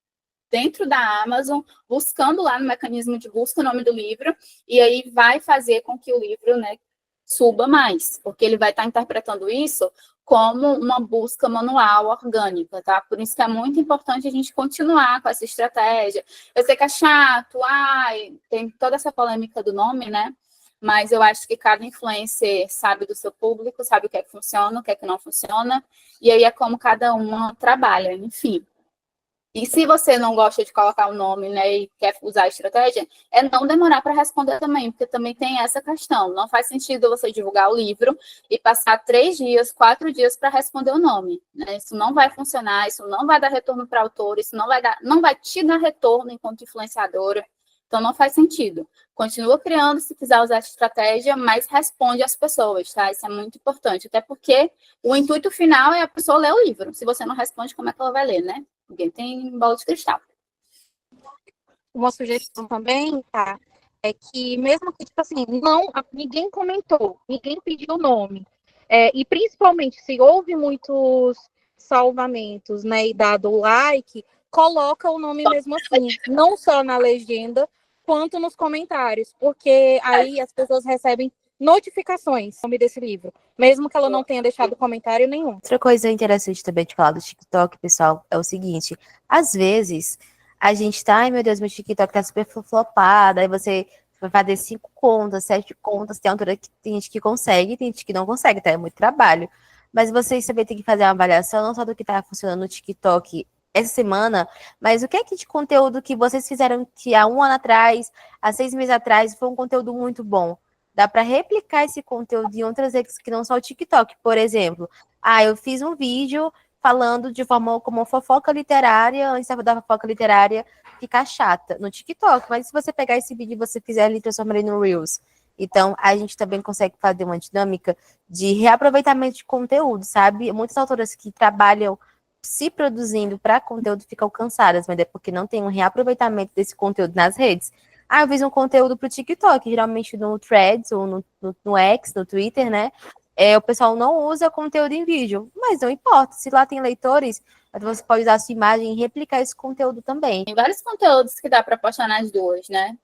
dentro da Amazon, buscando lá no mecanismo de busca o nome do livro, e aí vai fazer com que o livro, né, suba mais, porque ele vai estar interpretando isso como uma busca manual orgânica, tá? Por isso que é muito importante a gente continuar com essa estratégia. Eu sei que é chato, tem toda essa polêmica do nome, né? Mas eu acho que cada influencer sabe do seu público, sabe o que é que funciona, o que é que não funciona, e aí é como cada uma trabalha, enfim. E se você não gosta de colocar o nome, né, e quer usar a estratégia, é não demorar para responder também, porque também tem essa questão. Não faz sentido você divulgar o livro e passar 3 dias, 4 dias para responder o nome. Né? Isso não vai funcionar, isso não vai dar retorno para a autora, isso não vai te dar retorno enquanto influenciadora. Então, não faz sentido. Continua criando se quiser usar essa estratégia, mas responde às pessoas, tá? Isso é muito importante. Até porque o intuito final é a pessoa ler o livro. Se você não responde, como é que ela vai ler, né? Ninguém tem bola de cristal. Uma sugestão também, tá? É que mesmo que, tipo assim, ninguém comentou, ninguém pediu o nome. E principalmente, se houve muitos salvamentos, né, e dado like, coloca o nome mesmo assim, não só na legenda, quanto nos comentários, porque aí as pessoas recebem notificações do nome desse livro, mesmo que ela não tenha deixado comentário nenhum. Outra coisa interessante também de falar do TikTok, pessoal, é o seguinte, às vezes a gente tá, ai meu Deus, meu TikTok tá super flopado, aí você vai fazer 5 contas, 7 contas, tem gente que consegue, tem gente que não consegue, tá? É muito trabalho. Mas vocês também têm que fazer uma avaliação, não só do que tá funcionando no TikTok essa semana, mas o que é que de conteúdo que vocês fizeram que há 1 ano atrás, há 6 meses atrás, foi um conteúdo muito bom. Dá para replicar esse conteúdo em outras redes que não só o TikTok. Por exemplo, eu fiz um vídeo falando de forma como fofoca literária, antes da fofoca literária ficar chata no TikTok. Mas se você pegar esse vídeo e você fizer ali, transformar ele no Reels. Então, a gente também consegue fazer uma dinâmica de reaproveitamento de conteúdo, sabe? Muitas autoras que trabalham se produzindo para conteúdo ficam cansadas, mas é porque não tem um reaproveitamento desse conteúdo nas redes. Eu fiz um conteúdo para o TikTok, geralmente no Threads ou no X, no Twitter, né? O pessoal não usa conteúdo em vídeo, mas não importa. Se lá tem leitores, você pode usar a sua imagem e replicar esse conteúdo também. Tem vários conteúdos que dá para postar nas duas, né?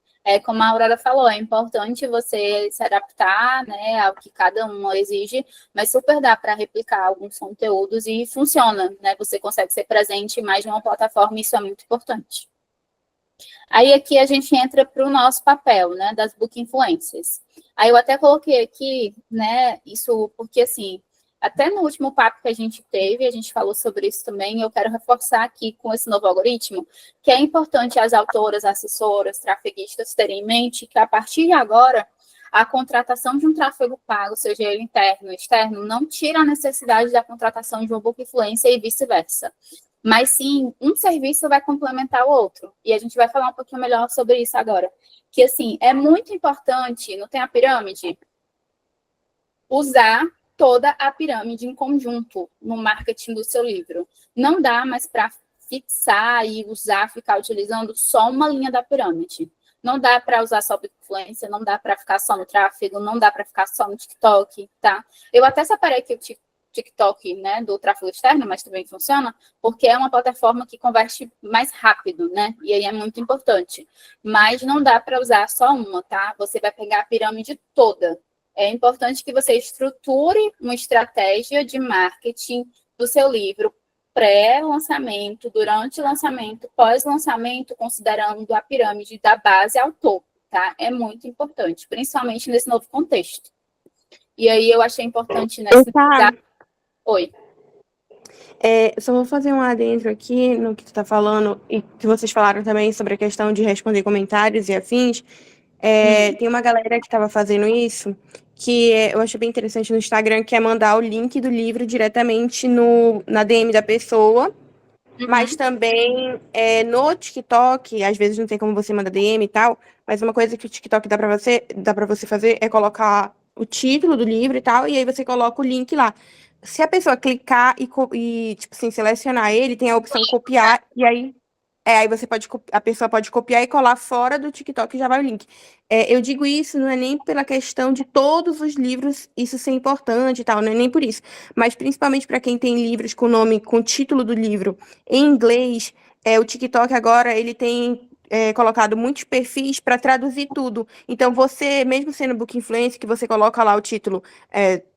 Como a Aurora falou, é importante você se adaptar, né, ao que cada um exige, mas super dá para replicar alguns conteúdos e funciona, né? Você consegue ser presente em mais de uma plataforma e isso é muito importante. Aí aqui a gente entra para o nosso papel, né, das book influencers. Aí eu até coloquei aqui, né, isso porque assim, até no último papo que a gente teve, a gente falou sobre isso também, eu quero reforçar aqui com esse novo algoritmo, que é importante as autoras, assessoras, trafeguistas terem em mente que a partir de agora, a contratação de um tráfego pago, seja ele interno ou externo, não tira a necessidade da contratação de uma book influencer e vice-versa. Mas sim, um serviço vai complementar o outro. E a gente vai falar um pouquinho melhor sobre isso agora. Que, assim, é muito importante, não tem a pirâmide? Usar toda a pirâmide em conjunto no marketing do seu livro. Não dá mais para fixar e usar, ficar utilizando só uma linha da pirâmide. Não dá para usar só influência, não dá para ficar só no tráfego, não dá para ficar só no TikTok, tá? Eu até separei aqui o TikTok, né, do tráfego externo, mas também funciona, porque é uma plataforma que converte mais rápido, né? E aí é muito importante. Mas não dá para usar só uma, tá? Você vai pegar a pirâmide toda. É importante que você estruture uma estratégia de marketing do seu livro pré-lançamento, durante o lançamento, pós-lançamento, considerando a pirâmide da base ao topo, tá? É muito importante, principalmente nesse novo contexto. E aí eu achei importante nessa... Oi. Só vou fazer um adentro aqui no que tu tá falando, e que vocês falaram também sobre a questão de responder comentários e afins. Tem uma galera que estava fazendo isso, que eu achei bem interessante no Instagram, que é mandar o link do livro diretamente na DM da pessoa, mas também no TikTok, às vezes não tem como você mandar DM e tal, mas uma coisa que o TikTok dá para você fazer é colocar o título do livro e tal, e aí você coloca o link lá. Se a pessoa clicar e tipo assim, selecionar ele, tem a opção copiar, e aí você a pessoa pode copiar e colar fora do TikTok e já vai o link. Eu digo isso, não é nem pela questão de todos os livros isso ser importante e tal, não é nem por isso. Mas principalmente para quem tem livros com o título do livro em inglês, o TikTok agora, ele tem colocado muitos perfis para traduzir tudo. Então, você, mesmo sendo book influencer, que você coloca lá o título,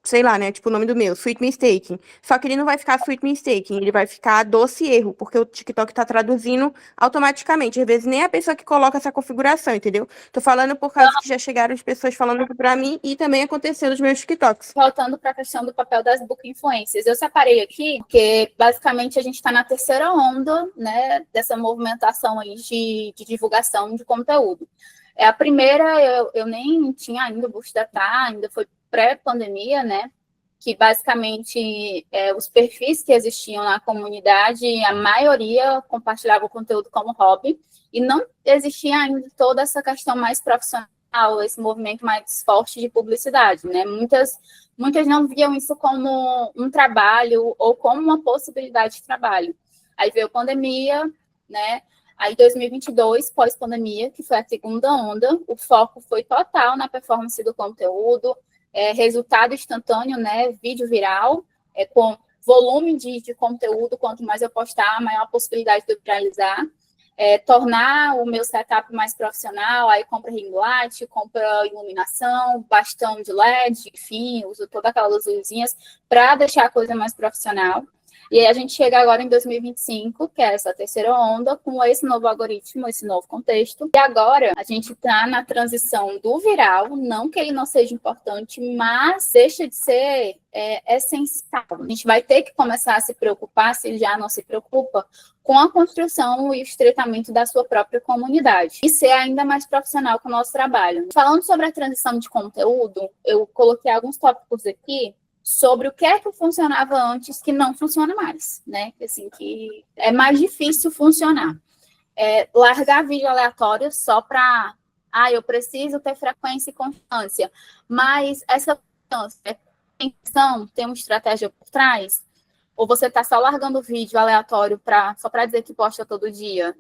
sei lá, né, tipo o nome do meu, Sweet Mistaken. Só que ele não vai ficar Sweet Mistaken, ele vai ficar Doce Erro, porque o TikTok tá traduzindo automaticamente. Às vezes nem a pessoa que coloca essa configuração, entendeu? Tô falando por causa que já chegaram as pessoas falando para mim e também aconteceu nos meus TikToks. Voltando para a questão do papel das book influencers, eu separei aqui porque basicamente a gente está na terceira onda, né, dessa movimentação aí de divulgação de conteúdo. A primeira eu nem tinha ainda o Boost Data, ainda foi pré-pandemia, né? Que basicamente os perfis que existiam na comunidade, a maioria compartilhava o conteúdo como hobby, e não existia ainda toda essa questão mais profissional, esse movimento mais forte de publicidade, né? Muitas não viam isso como um trabalho ou como uma possibilidade de trabalho. Aí veio a pandemia, né? Aí 2022, pós-pandemia, que foi a segunda onda, o foco foi total na performance do conteúdo, resultado instantâneo, né? Vídeo viral, com volume de conteúdo, quanto mais eu postar, maior a possibilidade de eu viralizar. Tornar o meu setup mais profissional, aí compra ring light, compra iluminação, bastão de LED, enfim, uso todas aquelas luzinhas para deixar a coisa mais profissional. E aí a gente chega agora em 2025, que é essa terceira onda, com esse novo algoritmo, esse novo contexto. E agora a gente está na transição do viral, não que ele não seja importante, mas deixa de ser essencial. A gente vai ter que começar a se preocupar, se já não se preocupa, com a construção e o estreitamento da sua própria comunidade. E ser ainda mais profissional com o nosso trabalho. Falando sobre a transição de conteúdo, eu coloquei alguns tópicos aqui sobre o que é que funcionava antes que não funciona mais, né? Assim, que é mais difícil funcionar. Largar vídeo aleatório só para... eu preciso ter frequência e constância. Mas essa constância, tem uma estratégia por trás? Ou você está só largando vídeo aleatório só para dizer que posta todo dia?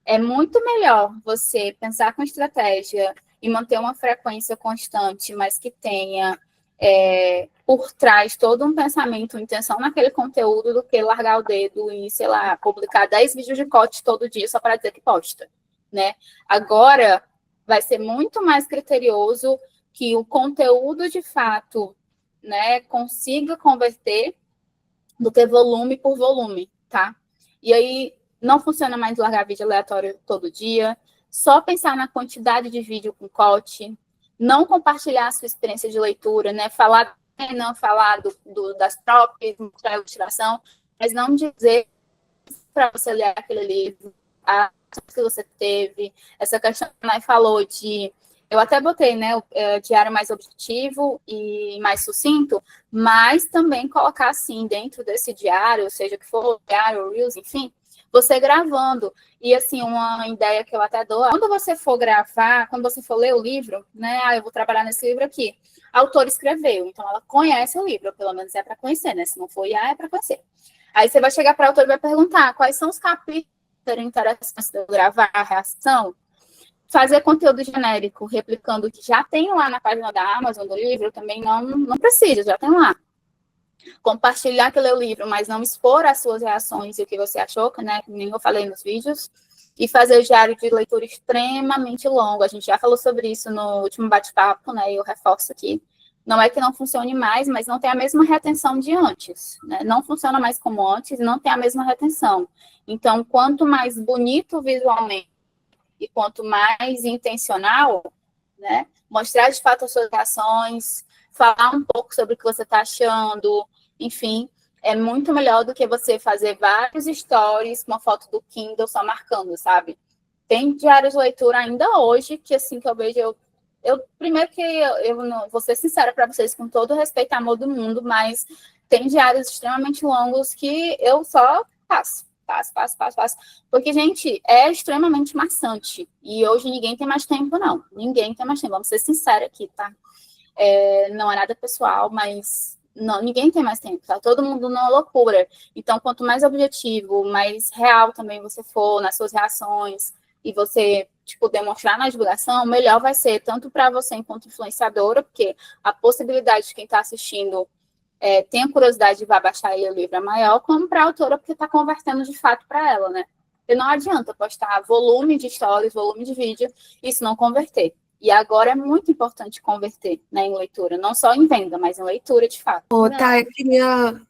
É muito melhor você pensar com estratégia e manter uma frequência constante, mas que tenha por trás todo um pensamento, uma intenção naquele conteúdo, do que largar o dedo e, sei lá, publicar 10 vídeos de corte todo dia só para dizer que posta, né? Agora, vai ser muito mais criterioso que o conteúdo, de fato, né, consiga converter do que volume por volume, tá? E aí, não funciona mais largar vídeo aleatório todo dia, só pensar na quantidade de vídeo com corte, não compartilhar a sua experiência de leitura, né? Falar das próprias, mostrar a ilustração, mas não dizer para você ler aquele livro, a que você teve, essa questão que a Nai falou de... Eu até botei, né, o diário mais objetivo e mais sucinto, mas também colocar, assim, dentro desse diário, seja que for diário, Reels, enfim, você gravando. E, assim, uma ideia que eu até dou, quando você for gravar, quando você for ler o livro, né, eu vou trabalhar nesse livro aqui, a autora escreveu, então ela conhece o livro, pelo menos é para conhecer, né, se não for é para conhecer. Aí você vai chegar para a autora e vai perguntar quais são os capítulos que seriam interessantes de eu gravar a reação. Fazer conteúdo genérico, replicando o que já tem lá na página da Amazon do livro, também não precisa, já tem lá. Compartilhar que leu o livro, mas não expor as suas reações e o que você achou, né, que nem eu falei nos vídeos. E fazer o diário de leitura extremamente longo. A gente já falou sobre isso no último bate-papo, né, e eu reforço aqui. Não é que não funcione mais, mas não tem a mesma retenção de antes, né? Não funciona mais como antes e não tem a mesma retenção. Então, quanto mais bonito visualmente, e quanto mais intencional, né, mostrar de fato as suas reações, falar um pouco sobre o que você está achando, enfim, é muito melhor do que você fazer vários stories com uma foto do Kindle só marcando, sabe? Tem diários de leitura ainda hoje, que assim que eu vejo, primeiro que eu não vou ser sincera para vocês, com todo o respeito e amor do mundo, mas tem diários extremamente longos que eu só passo. Porque, gente, é extremamente maçante. E hoje ninguém tem mais tempo, não. Ninguém tem mais tempo. Vamos ser sinceros aqui, tá? Não é nada pessoal, mas ninguém tem mais tempo, tá? Todo mundo numa loucura. Então, quanto mais objetivo, mais real também você for nas suas reações e você, tipo, demonstrar na divulgação, melhor vai ser, tanto para você enquanto influenciadora, porque a possibilidade de quem está assistindo tem a curiosidade de vá baixar o livro é maior, como para a autora, porque está convertendo de fato para ela, né? E não adianta postar volume de stories, volume de vídeo, isso não converter. E agora é muito importante converter, né, em leitura, não só em venda, mas em leitura de fato. Tá, eu queria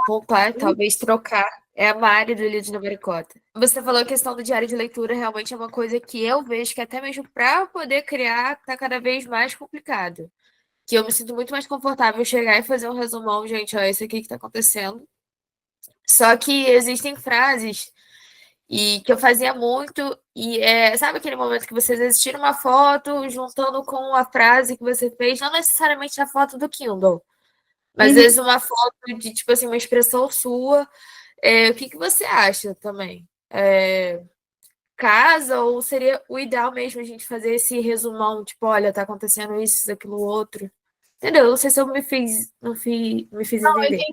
pontuar, talvez trocar. É a Mari do Livro da Maricota. Você falou a questão do diário de leitura, realmente é uma coisa que eu vejo que até mesmo para poder criar está cada vez mais complicado. Que eu me sinto muito mais confortável chegar e fazer um resumão, gente, ó, isso aqui que tá acontecendo. Só que existem frases e que eu fazia muito, e sabe aquele momento que você às vezes tira uma foto juntando com a frase que você fez, não necessariamente a foto do Kindle, mas às vezes uma foto de, tipo assim, uma expressão sua. O que você acha também? Casa, ou seria o ideal mesmo a gente fazer esse resumão, tipo, olha, tá acontecendo isso, aquilo, outro. Entendeu? Não sei se eu me fiz entender.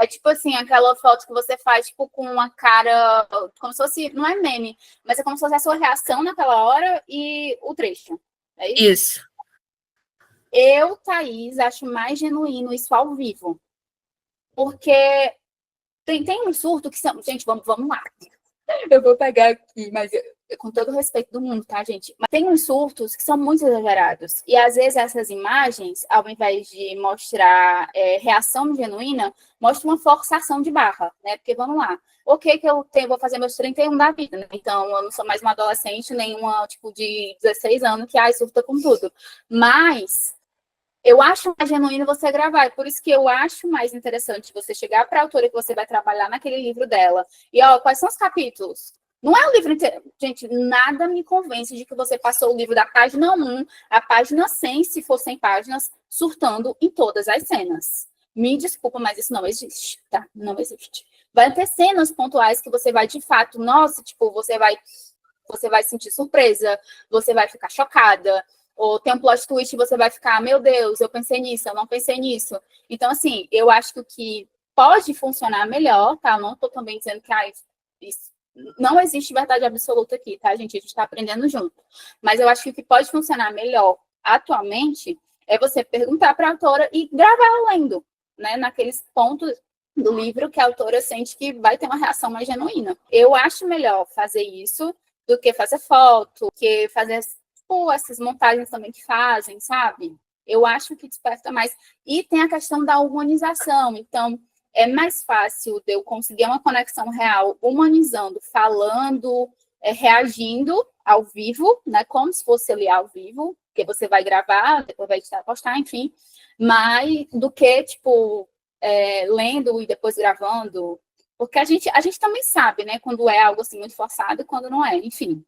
É tipo assim, aquela foto que você faz, tipo, com uma cara, como se fosse, não é meme, mas é como se fosse a sua reação naquela hora e o trecho. É isso? Isso. Eu, Thaís, acho mais genuíno isso ao vivo. Porque tem um surto que são... Gente, vamos lá. Eu vou pegar aqui, mas com todo o respeito do mundo, tá, gente? Mas tem uns surtos que são muito exagerados. E, às vezes, essas imagens, ao invés de mostrar reação genuína, mostra uma forçação de barra, né? Porque, vamos lá, ok que eu vou fazer meus 31 da vida, né? Então, eu não sou mais uma adolescente, nem uma, tipo, de 16 anos que, surta com tudo. Mas eu acho mais genuíno você gravar. É por isso que eu acho mais interessante você chegar para a autora que você vai trabalhar naquele livro dela. E, quais são os capítulos? Não é o livro inteiro. Gente, nada me convence de que você passou o livro da página 1 à página 100, se for 100 páginas, surtando em todas as cenas. Me desculpa, mas isso não existe, tá? Não existe. Vai ter cenas pontuais que você vai, de fato, nossa, tipo, você vai sentir surpresa, você vai ficar chocada, ou tem um plot twist e você vai ficar, meu Deus, eu pensei nisso, eu não pensei nisso. Então, assim, eu acho que o que pode funcionar melhor, tá? Eu não estou também dizendo que isso, não existe verdade absoluta aqui, tá, gente? A gente está aprendendo junto. Mas eu acho que o que pode funcionar melhor atualmente é você perguntar para a autora e gravar lendo, né? Naqueles pontos do livro que a autora sente que vai ter uma reação mais genuína. Eu acho melhor fazer isso do que fazer foto, que fazer essas montagens também que fazem, sabe? Eu acho que desperta mais. E tem a questão da humanização. Então, é mais fácil de eu conseguir uma conexão real, humanizando, falando, reagindo ao vivo, né? Como se fosse ali ao vivo, porque você vai gravar, depois vai editar, postar, enfim. Mas do que, tipo, lendo e depois gravando. Porque a gente também sabe, né? Quando é algo assim muito forçado e quando não é, enfim.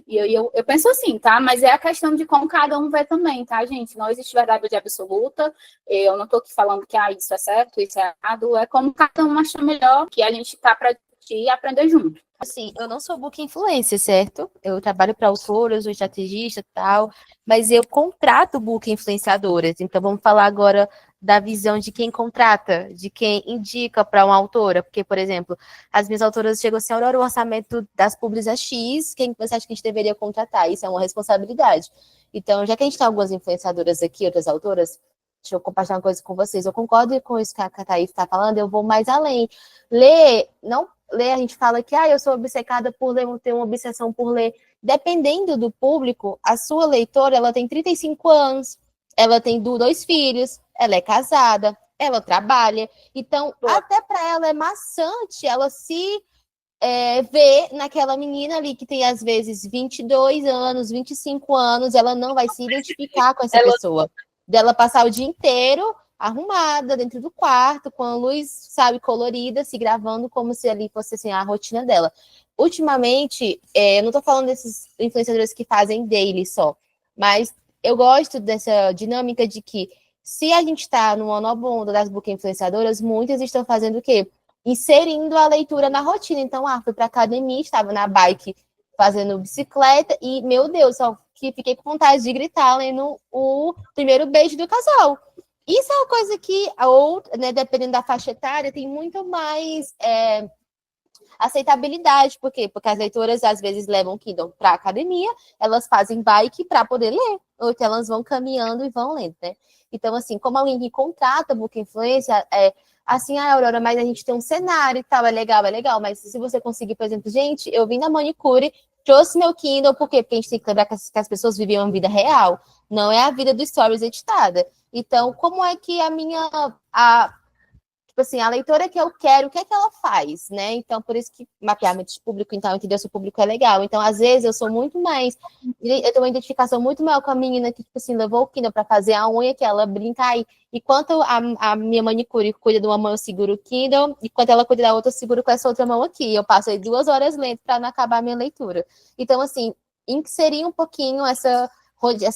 E eu penso assim, tá? Mas é a questão de como cada um vê também, tá, gente? Não existe verdade absoluta. Eu não tô aqui falando que isso é certo, isso é errado. É como cada um acha melhor, que a gente tá para discutir e aprender junto. Assim, eu não sou book influencer, certo? Eu trabalho para autoras, sou estrategista e tal, mas eu contrato book influenciadoras. Então, vamos falar agora da visão de quem contrata, de quem indica para uma autora. Porque, por exemplo, as minhas autoras chegam assim, Aurora, o orçamento das publis é X, quem você acha que a gente deveria contratar? Isso é uma responsabilidade. Então, já que a gente tem algumas influenciadoras aqui, outras autoras, deixa eu compartilhar uma coisa com vocês. Eu concordo com isso que a Thaís está falando, eu vou mais além. Ler, a gente fala que eu sou obcecada por ler, tenho uma obsessão por ler. Dependendo do público, a sua leitora, ela tem 35 anos, ela tem 2 filhos, ela é casada, ela trabalha. Então, até para ela é maçante ela se ver naquela menina ali que tem, às vezes, 22 anos, 25 anos, ela não vai se identificar com essa pessoa. Dela passar o dia inteiro arrumada dentro do quarto, com a luz, sabe, colorida, se gravando como se ali fosse assim, a rotina dela. Ultimamente, eu não tô falando desses influenciadores que fazem daily só, mas eu gosto dessa dinâmica de que se a gente tá numa nova onda das book influenciadoras, muitas estão fazendo o quê? Inserindo a leitura na rotina. Então, fui pra academia, estava na bike fazendo bicicleta e, meu Deus, só que fiquei com vontade de gritar lendo o primeiro beijo do casal. Isso é uma coisa que, né, dependendo da faixa etária, tem muito mais aceitabilidade. Por quê? Porque as leitoras, às vezes, levam o Kindle para a academia, elas fazem bike para poder ler, ou então elas vão caminhando e vão lendo, né? Então, assim, como alguém que contrata book influência, assim, Aurora, mas a gente tem um cenário e tal, é legal, mas se você conseguir, por exemplo, gente, eu vim na manicure, trouxe meu Kindle, por quê? Porque a gente tem que lembrar que as pessoas vivem uma vida real, não é a vida do Stories editada. Então, como é que tipo assim, a leitora que eu quero, o que é que ela faz, né? Então, por isso que mapeamento de público, então, entender se o público é legal. Então, às vezes, eu tenho uma identificação muito maior com a menina que, tipo assim, levou o Kindle para fazer a unha, que ela brinca aí. Enquanto a minha manicure cuida de uma mão, eu seguro o Kindle, e quando ela cuida da outra, eu seguro com essa outra mão aqui. Eu passo aí 2 horas lendo para não acabar a minha leitura. Então, assim, inserir um pouquinho essa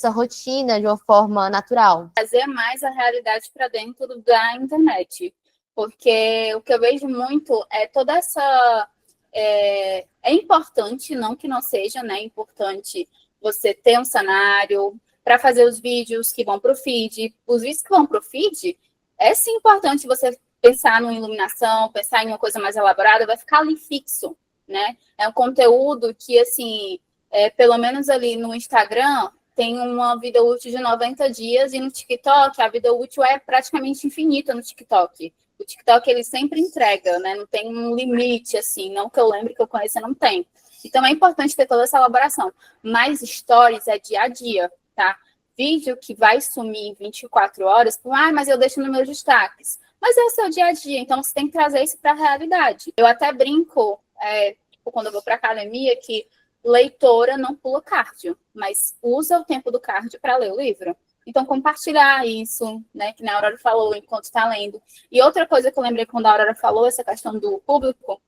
rotina de uma forma natural. Trazer mais a realidade para dentro da internet. Porque o que eu vejo muito é toda essa... É importante, não que não seja, né? É importante você ter um cenário para fazer os vídeos que vão para o feed. Os vídeos que vão para o feed, é sim importante você pensar numa iluminação, pensar em uma coisa mais elaborada, vai ficar ali fixo, né? É um conteúdo que, assim, pelo menos ali no Instagram, tem uma vida útil de 90 dias e no TikTok a vida útil é praticamente infinita no TikTok. O TikTok, ele sempre entrega, né? Não tem um limite, assim, não que eu lembre que eu conheça, não tem. Então, é importante ter toda essa elaboração. Mas stories é dia a dia, tá? Vídeo que vai sumir em 24 horas, mas eu deixo nos meus destaques. Mas é o seu dia a dia, então você tem que trazer isso para a realidade. Eu até brinco, quando eu vou para academia, que leitora não pula cardio, mas usa o tempo do cardio para ler o livro. Então, compartilhar isso, né, que a Aurora falou enquanto está lendo. E outra coisa que eu lembrei quando a Aurora falou, essa questão do público,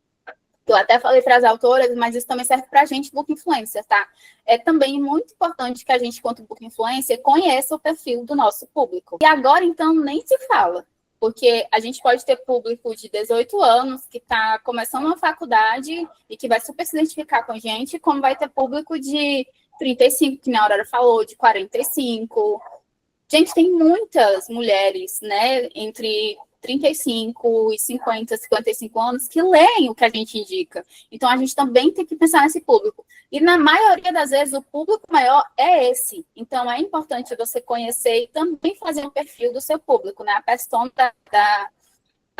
eu até falei para as autoras, mas isso também serve para a gente, book influencer, tá? É também muito importante que a gente, quanto book influencer, conheça o perfil do nosso público. E agora, então, nem se fala, porque a gente pode ter público de 18 anos que está começando uma faculdade e que vai super se identificar com a gente, como vai ter público de 35, que a Aurora falou, de 45. Gente, tem muitas mulheres, né, entre 35 e 50, 55 anos, que leem o que a gente indica. Então, a gente também tem que pensar nesse público. E, na maioria das vezes, o público maior é esse. Então, é importante você conhecer e também fazer um perfil do seu público, né? A persona da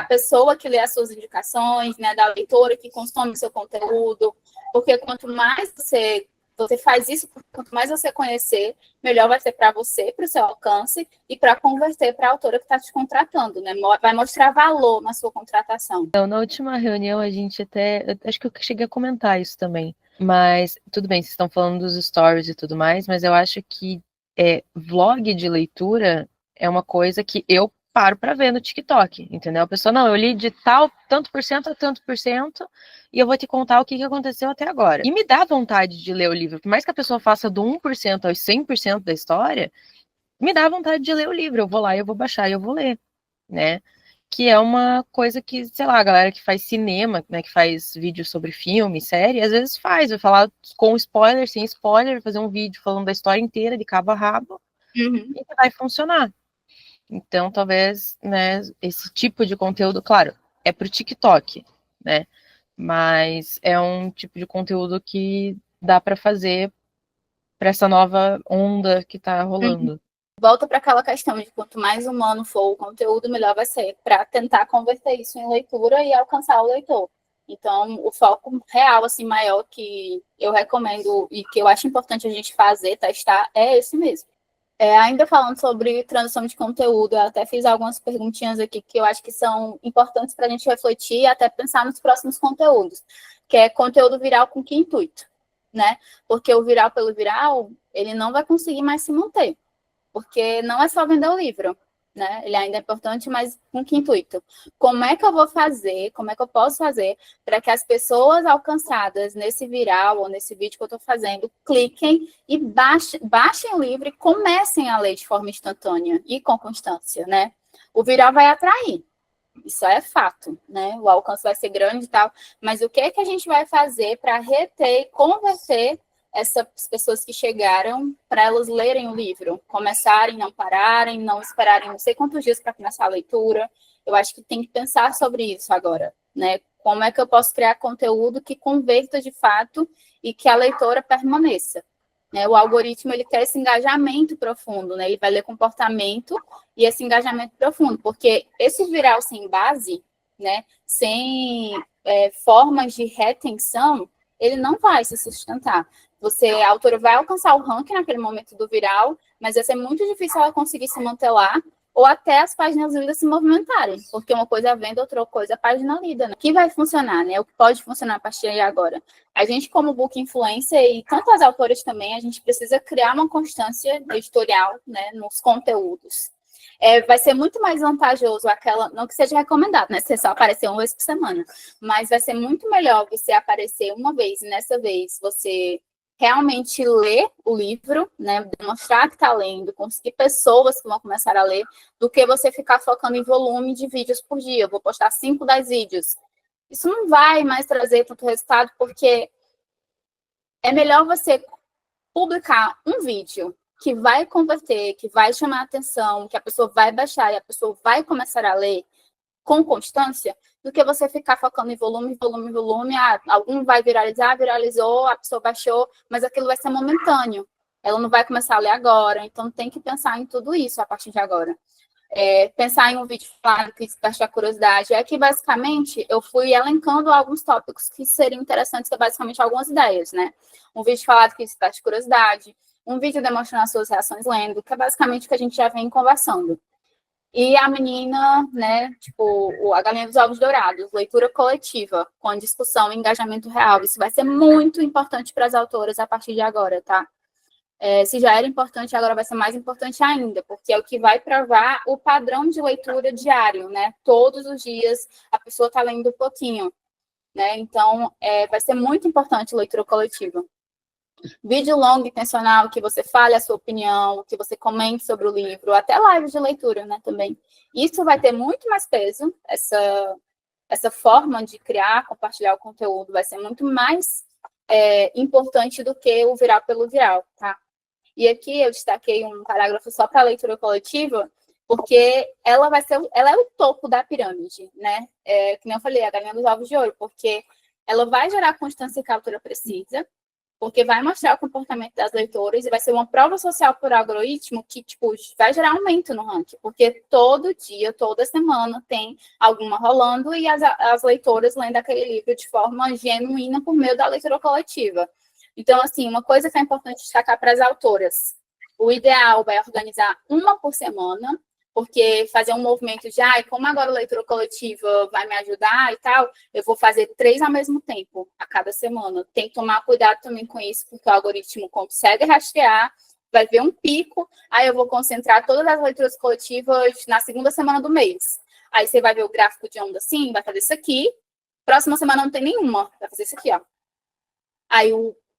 pessoa que lê as suas indicações, né? Da leitora que consome o seu conteúdo. Porque quanto mais você faz isso, quanto mais você conhecer, melhor vai ser para você, para o seu alcance e para converter para a autora que está te contratando, né? Vai mostrar valor na sua contratação. Então, na última reunião, a gente acho que eu cheguei a comentar isso também. Mas, tudo bem, vocês estão falando dos stories e tudo mais, mas eu acho que vlog de leitura é uma coisa que eu paro para ver no TikTok, entendeu? A pessoa, não, eu li de tanto por cento a tanto por cento, e eu vou te contar o que aconteceu até agora. E me dá vontade de ler o livro, por mais que a pessoa faça do 1% aos 100% da história, me dá vontade de ler o livro, eu vou lá, eu vou baixar e eu vou ler, né? Que é uma coisa que, sei lá, a galera que faz cinema, né, que faz vídeo sobre filme, série, às vezes vai falar com spoiler, sem spoiler, fazer um vídeo falando da história inteira, de cabo a rabo, e vai funcionar. Então, talvez, né, esse tipo de conteúdo, claro, é pro TikTok, né? Mas é um tipo de conteúdo que dá para fazer para essa nova onda que tá rolando. Volta para aquela questão de quanto mais humano for o conteúdo, melhor vai ser para tentar converter isso em leitura e alcançar o leitor. Então, o foco real, assim, maior que eu recomendo e que eu acho importante a gente fazer, testar, é esse mesmo. Ainda falando sobre transição de conteúdo, eu até fiz algumas perguntinhas aqui que eu acho que são importantes para a gente refletir e até pensar nos próximos conteúdos, que é conteúdo viral com que intuito, né? Porque o viral pelo viral, ele não vai conseguir mais se manter, porque não é só vender o livro, né? Ele ainda é importante, mas com que intuito? Como é que eu vou fazer, como é que eu posso fazer para que as pessoas alcançadas nesse viral ou nesse vídeo que eu estou fazendo cliquem e baixem o livro e comecem a ler de forma instantânea e com constância, né? O viral vai atrair, isso é fato, né? O alcance vai ser grande e tal, mas o que é que a gente vai fazer para reter e converter essas pessoas que chegaram, para elas lerem o livro, começarem, não pararem, não esperarem não sei quantos dias para começar a leitura. Eu acho que tem que pensar sobre isso agora, né? Como é que eu posso criar conteúdo que converta de fato e que a leitora permaneça, né? O algoritmo, ele quer esse engajamento profundo, né? Ele vai ler comportamento e esse engajamento profundo, porque esse viral sem base, né? Sem formas de retenção, ele não vai se sustentar. A autora vai alcançar o ranking naquele momento do viral, mas vai ser muito difícil ela conseguir se manter lá, ou até as páginas lidas se movimentarem, porque uma coisa é a venda, outra coisa é a página lida, né? O que vai funcionar, né? O que pode funcionar a partir de agora? A gente, como book influencer, e tanto as autoras também, a gente precisa criar uma constância editorial, né, nos conteúdos. Vai ser muito mais vantajoso não que seja recomendado, né? Você só aparecer uma vez por semana, mas vai ser muito melhor você aparecer uma vez e nessa vez você realmente ler o livro, né? Demonstrar que está lendo, conseguir pessoas que vão começar a ler, do que você ficar focando em volume de vídeos por dia. Eu vou postar 5, 10 vídeos. Isso não vai mais trazer tanto resultado, porque é melhor você publicar um vídeo que vai converter, que vai chamar a atenção, que a pessoa vai baixar e a pessoa vai começar a ler com constância, do que você ficar focando em volume, volume, volume. Algum vai viralizar, viralizou, a pessoa baixou, mas aquilo vai ser momentâneo. Ela não vai começar a ler agora, então tem que pensar em tudo isso a partir de agora. pensar em um vídeo falado que desperta a curiosidade. É que, basicamente, eu fui elencando alguns tópicos que seriam interessantes, que é basicamente algumas ideias, né? Um vídeo falado que desperta curiosidade, um vídeo demonstrando as suas reações lendo, que é basicamente o que a gente já vem conversando. E a menina, né, tipo, a Galinha dos Ovos Dourados, leitura coletiva, com discussão e engajamento real. Isso vai ser muito importante para as autoras a partir de agora, tá? Se já era importante, agora vai ser mais importante ainda, porque é o que vai provar o padrão de leitura diário, né? Todos os dias a pessoa está lendo um pouquinho, né? Então, vai ser muito importante a leitura coletiva. Vídeo longo, intencional, que você fale a sua opinião, que você comente sobre o livro, até lives de leitura, né, também. Isso vai ter muito mais peso, essa forma de criar, compartilhar o conteúdo vai ser muito mais importante do que o viral pelo viral, tá? E aqui eu destaquei um parágrafo só para a leitura coletiva, porque ela é o topo da pirâmide, né? Que nem eu falei, a galinha dos ovos de ouro, porque ela vai gerar a constância que a autora precisa, porque vai mostrar o comportamento das leitoras e vai ser uma prova social por algoritmo que, tipo, vai gerar aumento no ranking, porque todo dia, toda semana tem alguma rolando e as leitoras lendo aquele livro de forma genuína por meio da leitura coletiva. Então, assim, uma coisa que é importante destacar para as autoras, o ideal é organizar uma por semana, porque fazer um movimento de, como agora a leitura coletiva vai me ajudar e tal, eu vou fazer 3 ao mesmo tempo, a cada semana. Tem que tomar cuidado também com isso, porque o algoritmo consegue rastrear, vai ver um pico, aí eu vou concentrar todas as leituras coletivas na segunda semana do mês. Aí você vai ver o gráfico de onda assim, vai fazer isso aqui, próxima semana não tem nenhuma, vai fazer isso aqui, ó. Aí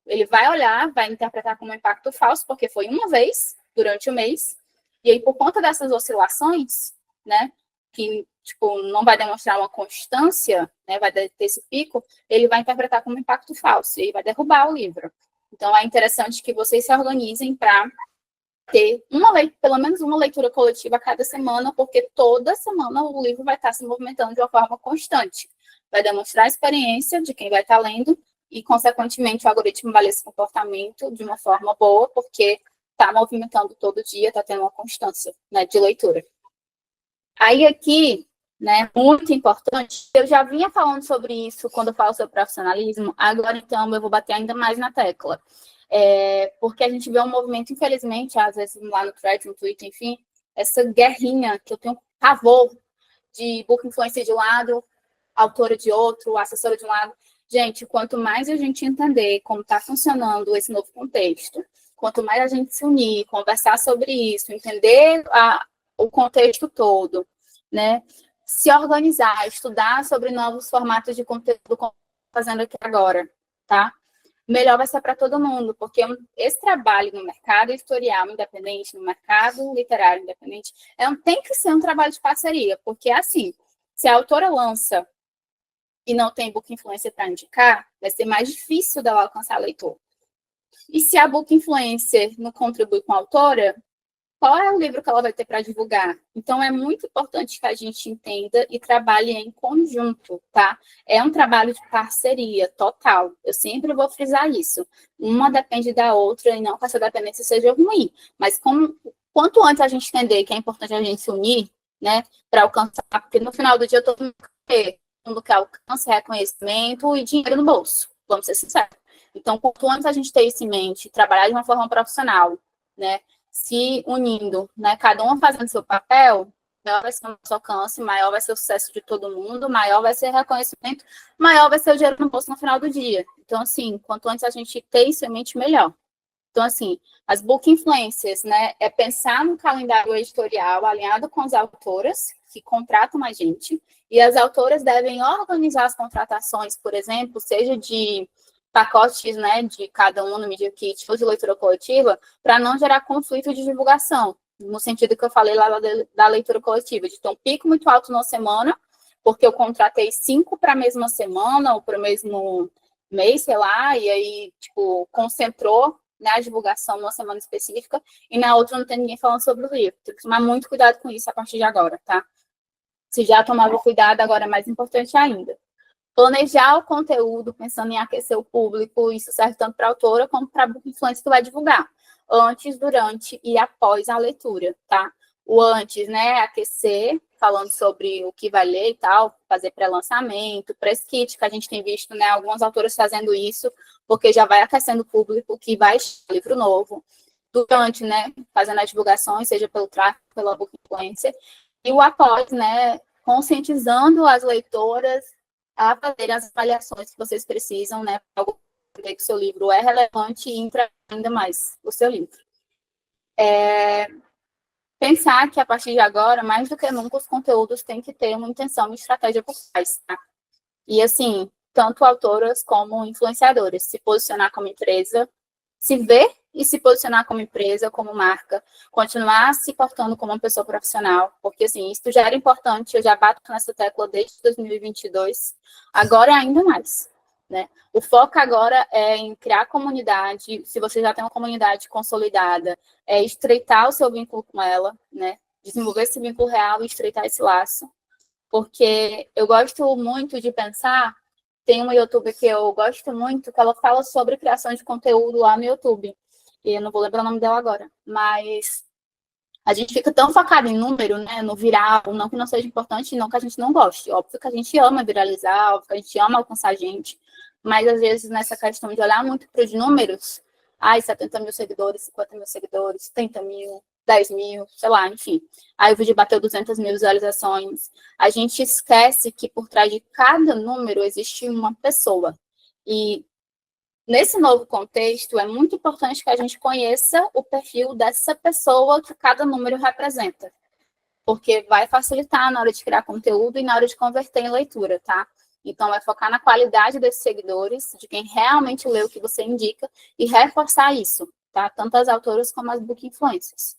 ele vai olhar, vai interpretar como um impacto falso, porque foi uma vez durante o mês, e aí, por conta dessas oscilações, né, que, tipo, não vai demonstrar uma constância, né, vai ter esse pico, ele vai interpretar como impacto falso, e aí vai derrubar o livro. Então, é interessante que vocês se organizem para ter pelo menos uma leitura coletiva a cada semana, porque toda semana o livro vai estar se movimentando de uma forma constante. Vai demonstrar a experiência de quem vai estar lendo e, consequentemente, o algoritmo vai ler esse comportamento de uma forma boa, porque está movimentando todo dia, está tendo uma constância, né, de leitura. Aí aqui, né, muito importante, eu já vinha falando sobre isso quando eu falo sobre profissionalismo, agora então eu vou bater ainda mais na tecla. Porque a gente vê um movimento, infelizmente, às vezes lá no Threads, no Twitter, enfim, essa guerrinha que eu tenho pavor de book influencer de um lado, autora de outro, assessora de um lado. Gente, quanto mais a gente entender como está funcionando esse novo contexto, quanto mais a gente se unir, conversar sobre isso, entender o contexto todo, né? Se organizar, estudar sobre novos formatos de conteúdo, como fazendo aqui agora, tá? Melhor vai ser para todo mundo, porque esse trabalho no mercado editorial independente, no mercado literário independente, tem que ser um trabalho de parceria, porque assim, se a autora lança e não tem book influencer para indicar, vai ser mais difícil dela alcançar leitor. E se a book influencer não contribui com a autora, qual é o livro que ela vai ter para divulgar? Então, é muito importante que a gente entenda e trabalhe em conjunto, tá? É um trabalho de parceria total. Eu sempre vou frisar isso. Uma depende da outra e não que essa dependência seja ruim. Mas quanto antes a gente entender que é importante a gente se unir, né, para alcançar, porque no final do dia todo mundo quer alcance, reconhecimento e dinheiro no bolso. Vamos ser sinceros. Então, quanto antes a gente ter isso em mente, trabalhar de uma forma profissional, né, se unindo, né, cada um fazendo seu papel, maior vai ser o nosso alcance, maior vai ser o sucesso de todo mundo, maior vai ser o reconhecimento, maior vai ser o dinheiro no bolso no final do dia. Então, assim, quanto antes a gente ter isso em mente, melhor. Então, assim, as book influencers, né, é pensar no calendário editorial alinhado com as autoras que contratam a gente, e as autoras devem organizar as contratações, por exemplo, seja de pacotes, né, de cada um no Media Kit ou de leitura coletiva, para não gerar conflito de divulgação, no sentido que eu falei lá da leitura coletiva, de ter um pico muito alto na semana, porque eu contratei 5 para a mesma semana ou para o mesmo mês, sei lá, e aí, tipo, concentrou, né, a divulgação numa semana específica, e na outra não tem ninguém falando sobre o livro. Tem que tomar muito cuidado com isso a partir de agora, tá? Se já tomava cuidado, agora é mais importante ainda. Planejar o conteúdo, pensando em aquecer o público, isso serve tanto para a autora como para a book influencer que vai divulgar, antes, durante e após a leitura, tá? o antes, né, aquecer, falando sobre o que vai ler e tal, fazer pré-lançamento, press kit, que a gente tem visto, né, algumas autoras fazendo isso, porque já vai aquecendo o público que vai livro novo. Durante, né, fazendo as divulgações, seja pelo tráfego, pela book influencer, e o após, né, conscientizando as leitoras a fazer as avaliações que vocês precisam, né, para ver que o seu livro é relevante e entregar ainda mais o seu livro. Pensar que, a partir de agora, mais do que nunca, os conteúdos têm que ter uma intenção e estratégia por trás, tá? E, assim, tanto autoras como influenciadoras, se posicionar como empresa, se ver e se posicionar como empresa, como marca, continuar se portando como uma pessoa profissional, porque, assim, isso já era importante, eu já bato nessa tecla desde 2022, agora é ainda mais, né? O foco agora é em criar comunidade, se você já tem uma comunidade consolidada, é estreitar o seu vínculo com ela, né? Desenvolver esse vínculo real e estreitar esse laço, porque eu gosto muito de pensar, tem uma youtuber que eu gosto muito, que ela fala sobre criação de conteúdo lá no YouTube, e eu não vou lembrar o nome dela agora, mas a gente fica tão focado em número, né, no viral, não que não seja importante, não que a gente não goste, óbvio que a gente ama viralizar, óbvio que a gente ama alcançar gente, mas às vezes nessa questão de olhar muito para os números, 70 mil seguidores, 50 mil seguidores, 30 mil, 10 mil, sei lá, enfim. Aí o vídeo bateu 200 mil visualizações. A gente esquece que por trás de cada número existe uma pessoa. E nesse novo contexto, é muito importante que a gente conheça o perfil dessa pessoa que cada número representa. Porque vai facilitar na hora de criar conteúdo e na hora de converter em leitura, tá? Então, é focar na qualidade desses seguidores, de quem realmente lê o que você indica, e reforçar isso, tá? Tanto as autoras como as book influencers.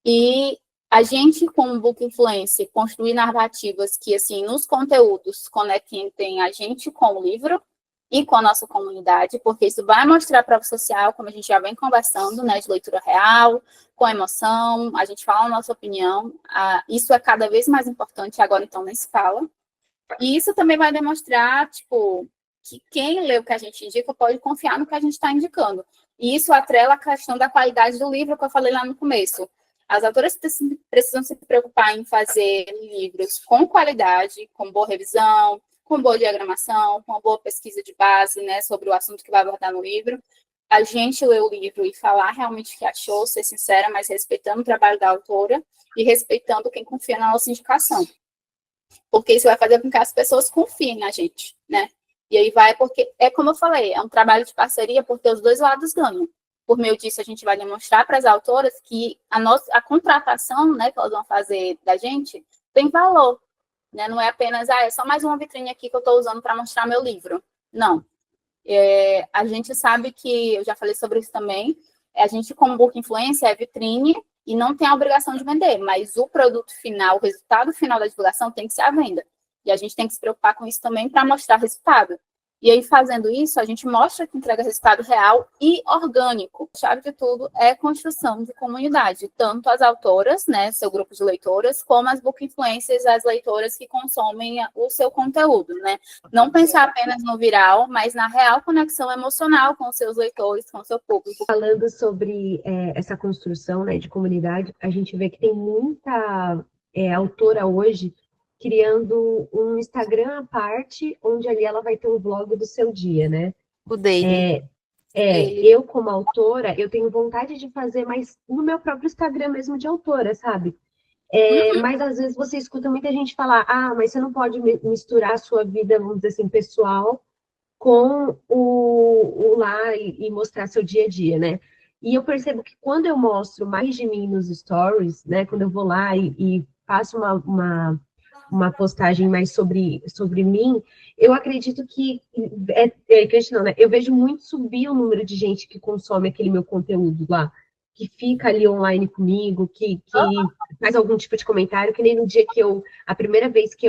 E a gente, como book influencer, construir narrativas que, assim, nos conteúdos conectem a gente com o livro e com a nossa comunidade, porque isso vai mostrar para o social, como a gente já vem conversando, né, de leitura real, com emoção, a gente fala a nossa opinião, isso é cada vez mais importante, agora então nem se fala. E isso também vai demonstrar, tipo, que quem lê o que a gente indica pode confiar no que a gente está indicando. E isso atrela a questão da qualidade do livro que eu falei lá no começo. As autoras precisam se preocupar em fazer livros com qualidade, com boa revisão, com boa diagramação, com uma boa pesquisa de base, né, sobre o assunto que vai abordar no livro. A gente ler o livro e falar realmente o que achou, ser sincera, mas respeitando o trabalho da autora e respeitando quem confia na nossa indicação. Porque isso vai fazer com que as pessoas confiem na gente, né? E aí vai, porque, é como eu falei, é um trabalho de parceria, porque os dois lados ganham. Por meio disso, a gente vai demonstrar para as autoras que a contratação, né, que elas vão fazer da gente tem valor, né? Não é apenas, é só mais uma vitrine aqui que eu estou usando para mostrar meu livro. Não. A gente sabe que, eu já falei sobre isso também, a gente, como book influencer, é vitrine e não tem a obrigação de vender, mas o produto final, o resultado final da divulgação tem que ser a venda. E a gente tem que se preocupar com isso também para mostrar resultado. E aí, fazendo isso, a gente mostra que entrega resultado real e orgânico. A chave de tudo é construção de comunidade, tanto as autoras, né, seu grupo de leitoras, como as book influencers, as leitoras que consomem o seu conteúdo, né? Não pensar apenas no viral, mas na real conexão emocional com os seus leitores, com o seu público. Falando sobre essa construção, né, de comunidade, a gente vê que tem muita autora hoje criando um Instagram à parte, onde ali ela vai ter um vlog do seu dia, né? O dele. Eu, como autora, eu tenho vontade de fazer, mas no meu próprio Instagram mesmo de autora, sabe? Mas às vezes você escuta muita gente falar, mas você não pode misturar a sua vida, vamos dizer assim, pessoal, com o lá e mostrar seu dia a dia, né? E eu percebo que quando eu mostro mais de mim nos stories, né? Quando eu vou lá e faço uma postagem mais sobre mim, eu acredito que, não, né? Eu vejo muito subir o número de gente que consome aquele meu conteúdo lá, que fica ali online comigo, que faz algum tipo de comentário, que nem no dia que a primeira vez que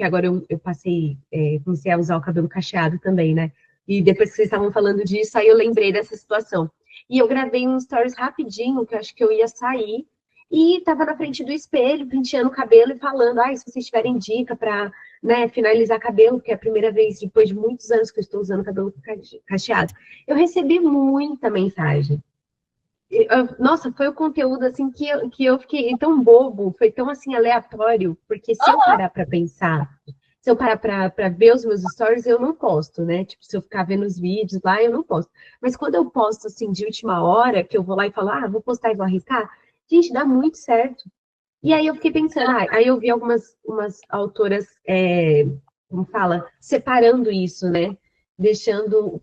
agora eu passei, comecei a usar o cabelo cacheado também, né? E depois que vocês estavam falando disso, aí eu lembrei dessa situação. E eu gravei um stories rapidinho, que eu acho que eu ia sair, e estava na frente do espelho, penteando o cabelo e falando, se vocês tiverem dica para, né, finalizar cabelo, porque é a primeira vez, depois de muitos anos que eu estou usando cabelo cacheado. Eu recebi muita mensagem. Nossa, foi o conteúdo assim que eu fiquei tão bobo, foi tão assim aleatório, porque se eu parar para pensar, se eu parar para ver os meus stories, eu não posto, né? Tipo, se eu ficar vendo os vídeos lá, eu não posto. Mas quando eu posto assim de última hora, que eu vou lá e falo, vou postar e vou arriscar, gente, dá muito certo. E aí eu fiquei pensando, aí eu vi umas autoras, como fala, separando isso, né?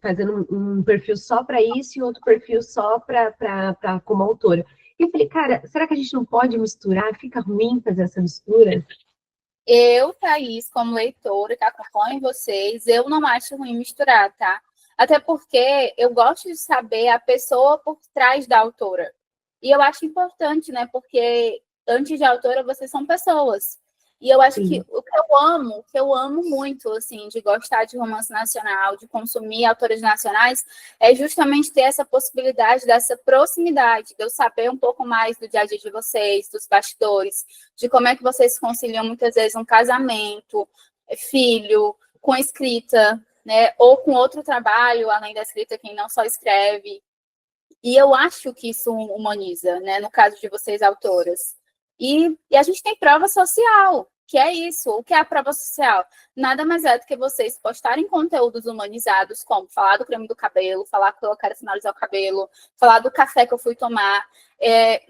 Fazendo um perfil só para isso e outro perfil só para como autora. E eu falei, cara, será que a gente não pode misturar? Fica ruim fazer essa mistura? Eu, Thaís, como leitora que acompanho vocês, eu não acho ruim misturar, tá? Até porque eu gosto de saber a pessoa por trás da autora. E eu acho importante, né? Porque antes de autora, vocês são pessoas. E eu acho que Sim. o que eu amo muito, assim, de gostar de romance nacional, de consumir autores nacionais, é justamente ter essa possibilidade dessa proximidade, de eu saber um pouco mais do dia a dia de vocês, dos bastidores, de como é que vocês conciliam muitas vezes um casamento, filho, com escrita, né? Ou com outro trabalho, além da escrita, quem não só escreve. E eu acho que isso humaniza, né? No caso de vocês, autoras. E a gente tem prova social, que é isso. O que é a prova social? Nada mais é do que vocês postarem conteúdos humanizados, como falar do creme do cabelo, falar que eu quero finalizar o cabelo, falar do café que eu fui tomar.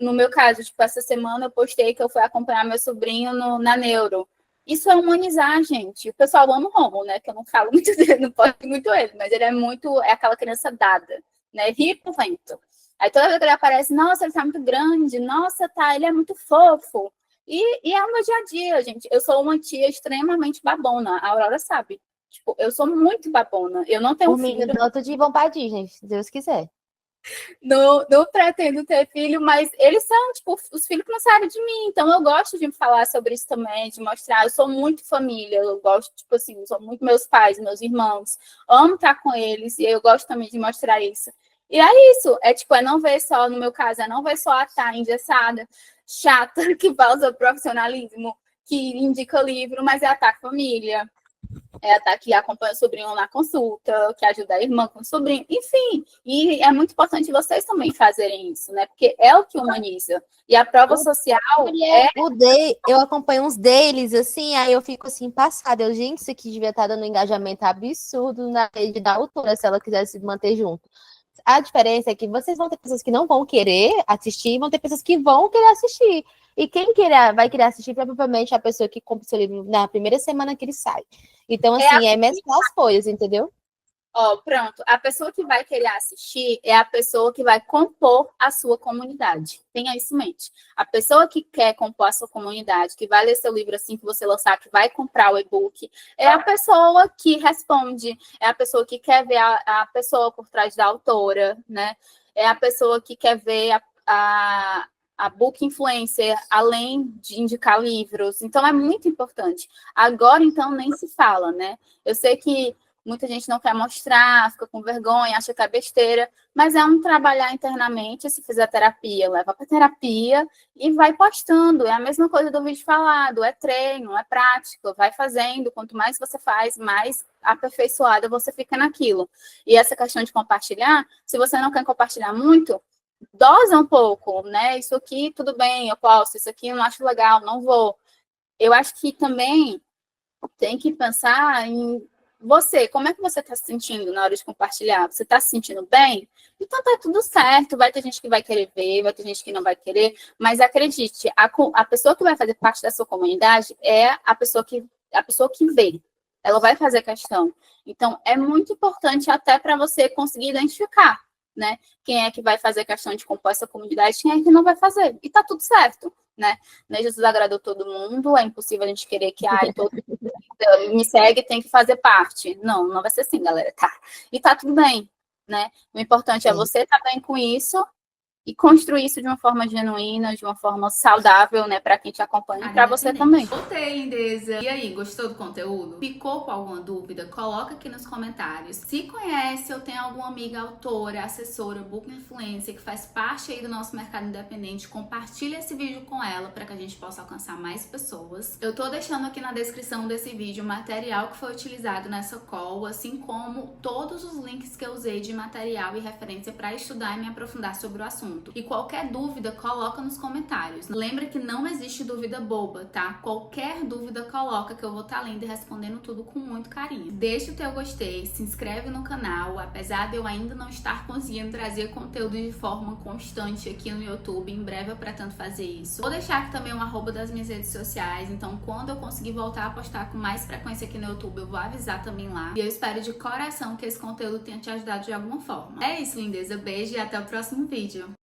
No meu caso, tipo, essa semana eu postei que eu fui acompanhar meu sobrinho na Neuro. Isso é humanizar, gente. O pessoal ama o Romo, né? Que eu não falo muito dele, não posso muito ele, mas ele é aquela criança dada, né? Rir pro vento. Aí toda vez que ele aparece, nossa, ele tá muito grande, nossa, tá, ele é muito fofo. E é o meu dia a dia, gente. Eu sou uma tia extremamente babona, a Aurora sabe. Tipo, eu sou muito babona. Eu não tenho Por mim, filho, tanto de vão pra Disney, se Deus quiser. não pretendo ter filho, mas eles são, tipo, os filhos que não saem de mim. Então eu gosto de falar sobre isso também, de mostrar. Eu sou muito família, eu gosto, tipo assim, sou muito meus pais, meus irmãos. Amo estar com eles e eu gosto também de mostrar isso. E é isso, é não ver só, no meu caso, não ver só a Tá engessada, chata, que pausa profissionalismo, que indica livro, mas é a Tá família, é a Tá que acompanha o sobrinho na consulta, que ajuda a irmã com o sobrinho, enfim. E é muito importante vocês também fazerem isso, né? Porque é o que humaniza. E a prova social Eu acompanho uns deles, assim, aí eu fico assim, passada. Gente, isso aqui devia estar dando um engajamento absurdo na rede da autora, se ela quisesse se manter junto. A diferença é que vocês vão ter pessoas que não vão querer assistir, e vão ter pessoas que vão querer assistir. E quem vai querer assistir, provavelmente, é a pessoa que compra o seu livro na primeira semana que ele sai. Então, assim, é mesclar as coisas, entendeu? Pronto. A pessoa que vai querer assistir é a pessoa que vai compor a sua comunidade. Tenha isso em mente. A pessoa que quer compor a sua comunidade, que vai ler seu livro assim que você lançar, que vai comprar o e-book, é a pessoa que responde, é a pessoa que quer ver a pessoa por trás da autora, né? É a pessoa que quer ver a book influencer, além de indicar livros. Então, é muito importante. Agora, então, nem se fala, né? Eu sei que muita gente não quer mostrar, fica com vergonha, acha que é besteira, mas é um trabalhar internamente. Se fizer terapia, leva para terapia e vai postando. É a mesma coisa do vídeo falado, é treino, é prática, vai fazendo. Quanto mais você faz, mais aperfeiçoada você fica naquilo. E essa questão de compartilhar, se você não quer compartilhar muito, dosa um pouco, né? Isso aqui, tudo bem, eu posso, isso aqui eu não acho legal, não vou. Eu acho que também tem que pensar em você, como é que você está se sentindo na hora de compartilhar? Você está se sentindo bem? Então tá tudo certo. Vai ter gente que vai querer ver, vai ter gente que não vai querer, mas acredite, a pessoa que vai fazer parte da sua comunidade é a pessoa que vê. Ela vai fazer questão. Então, é muito importante até para você conseguir identificar, né? Quem é que vai fazer questão de compor essa comunidade, quem é que não vai fazer. E tá tudo certo, né? Jesus agradou todo mundo, é impossível a gente querer que todo me segue, tem que fazer parte. Não, não vai ser assim, galera, tá? E tá tudo bem, né? O importante é você estar bem com isso e construir isso de uma forma genuína, de uma forma saudável, né, para quem te acompanha e para você também. Voltei, lindeza. E aí, gostou do conteúdo? Ficou com alguma dúvida? Coloca aqui nos comentários. Se conhece ou tem alguma amiga autora, assessora, book influencer que faz parte aí do nosso mercado independente, compartilha esse vídeo com ela para que a gente possa alcançar mais pessoas. Eu tô deixando aqui na descrição desse vídeo o material que foi utilizado nessa call, assim como todos os links que eu usei de material e referência para estudar e me aprofundar sobre o assunto. assunto. E qualquer dúvida, coloca nos comentários. Lembra que não existe dúvida boba, tá? Qualquer dúvida, coloca que eu vou estar lendo e respondendo tudo com muito carinho. Deixa o teu gostei, se inscreve no canal, apesar de eu ainda não estar conseguindo trazer conteúdo de forma constante aqui no YouTube, em breve eu pretendo fazer isso. Vou deixar aqui também o arroba das minhas redes sociais, então quando eu conseguir voltar a postar com mais frequência aqui no YouTube, eu vou avisar também lá. E eu espero de coração que esse conteúdo tenha te ajudado de alguma forma. É isso, lindeza. Beijo e até o próximo vídeo.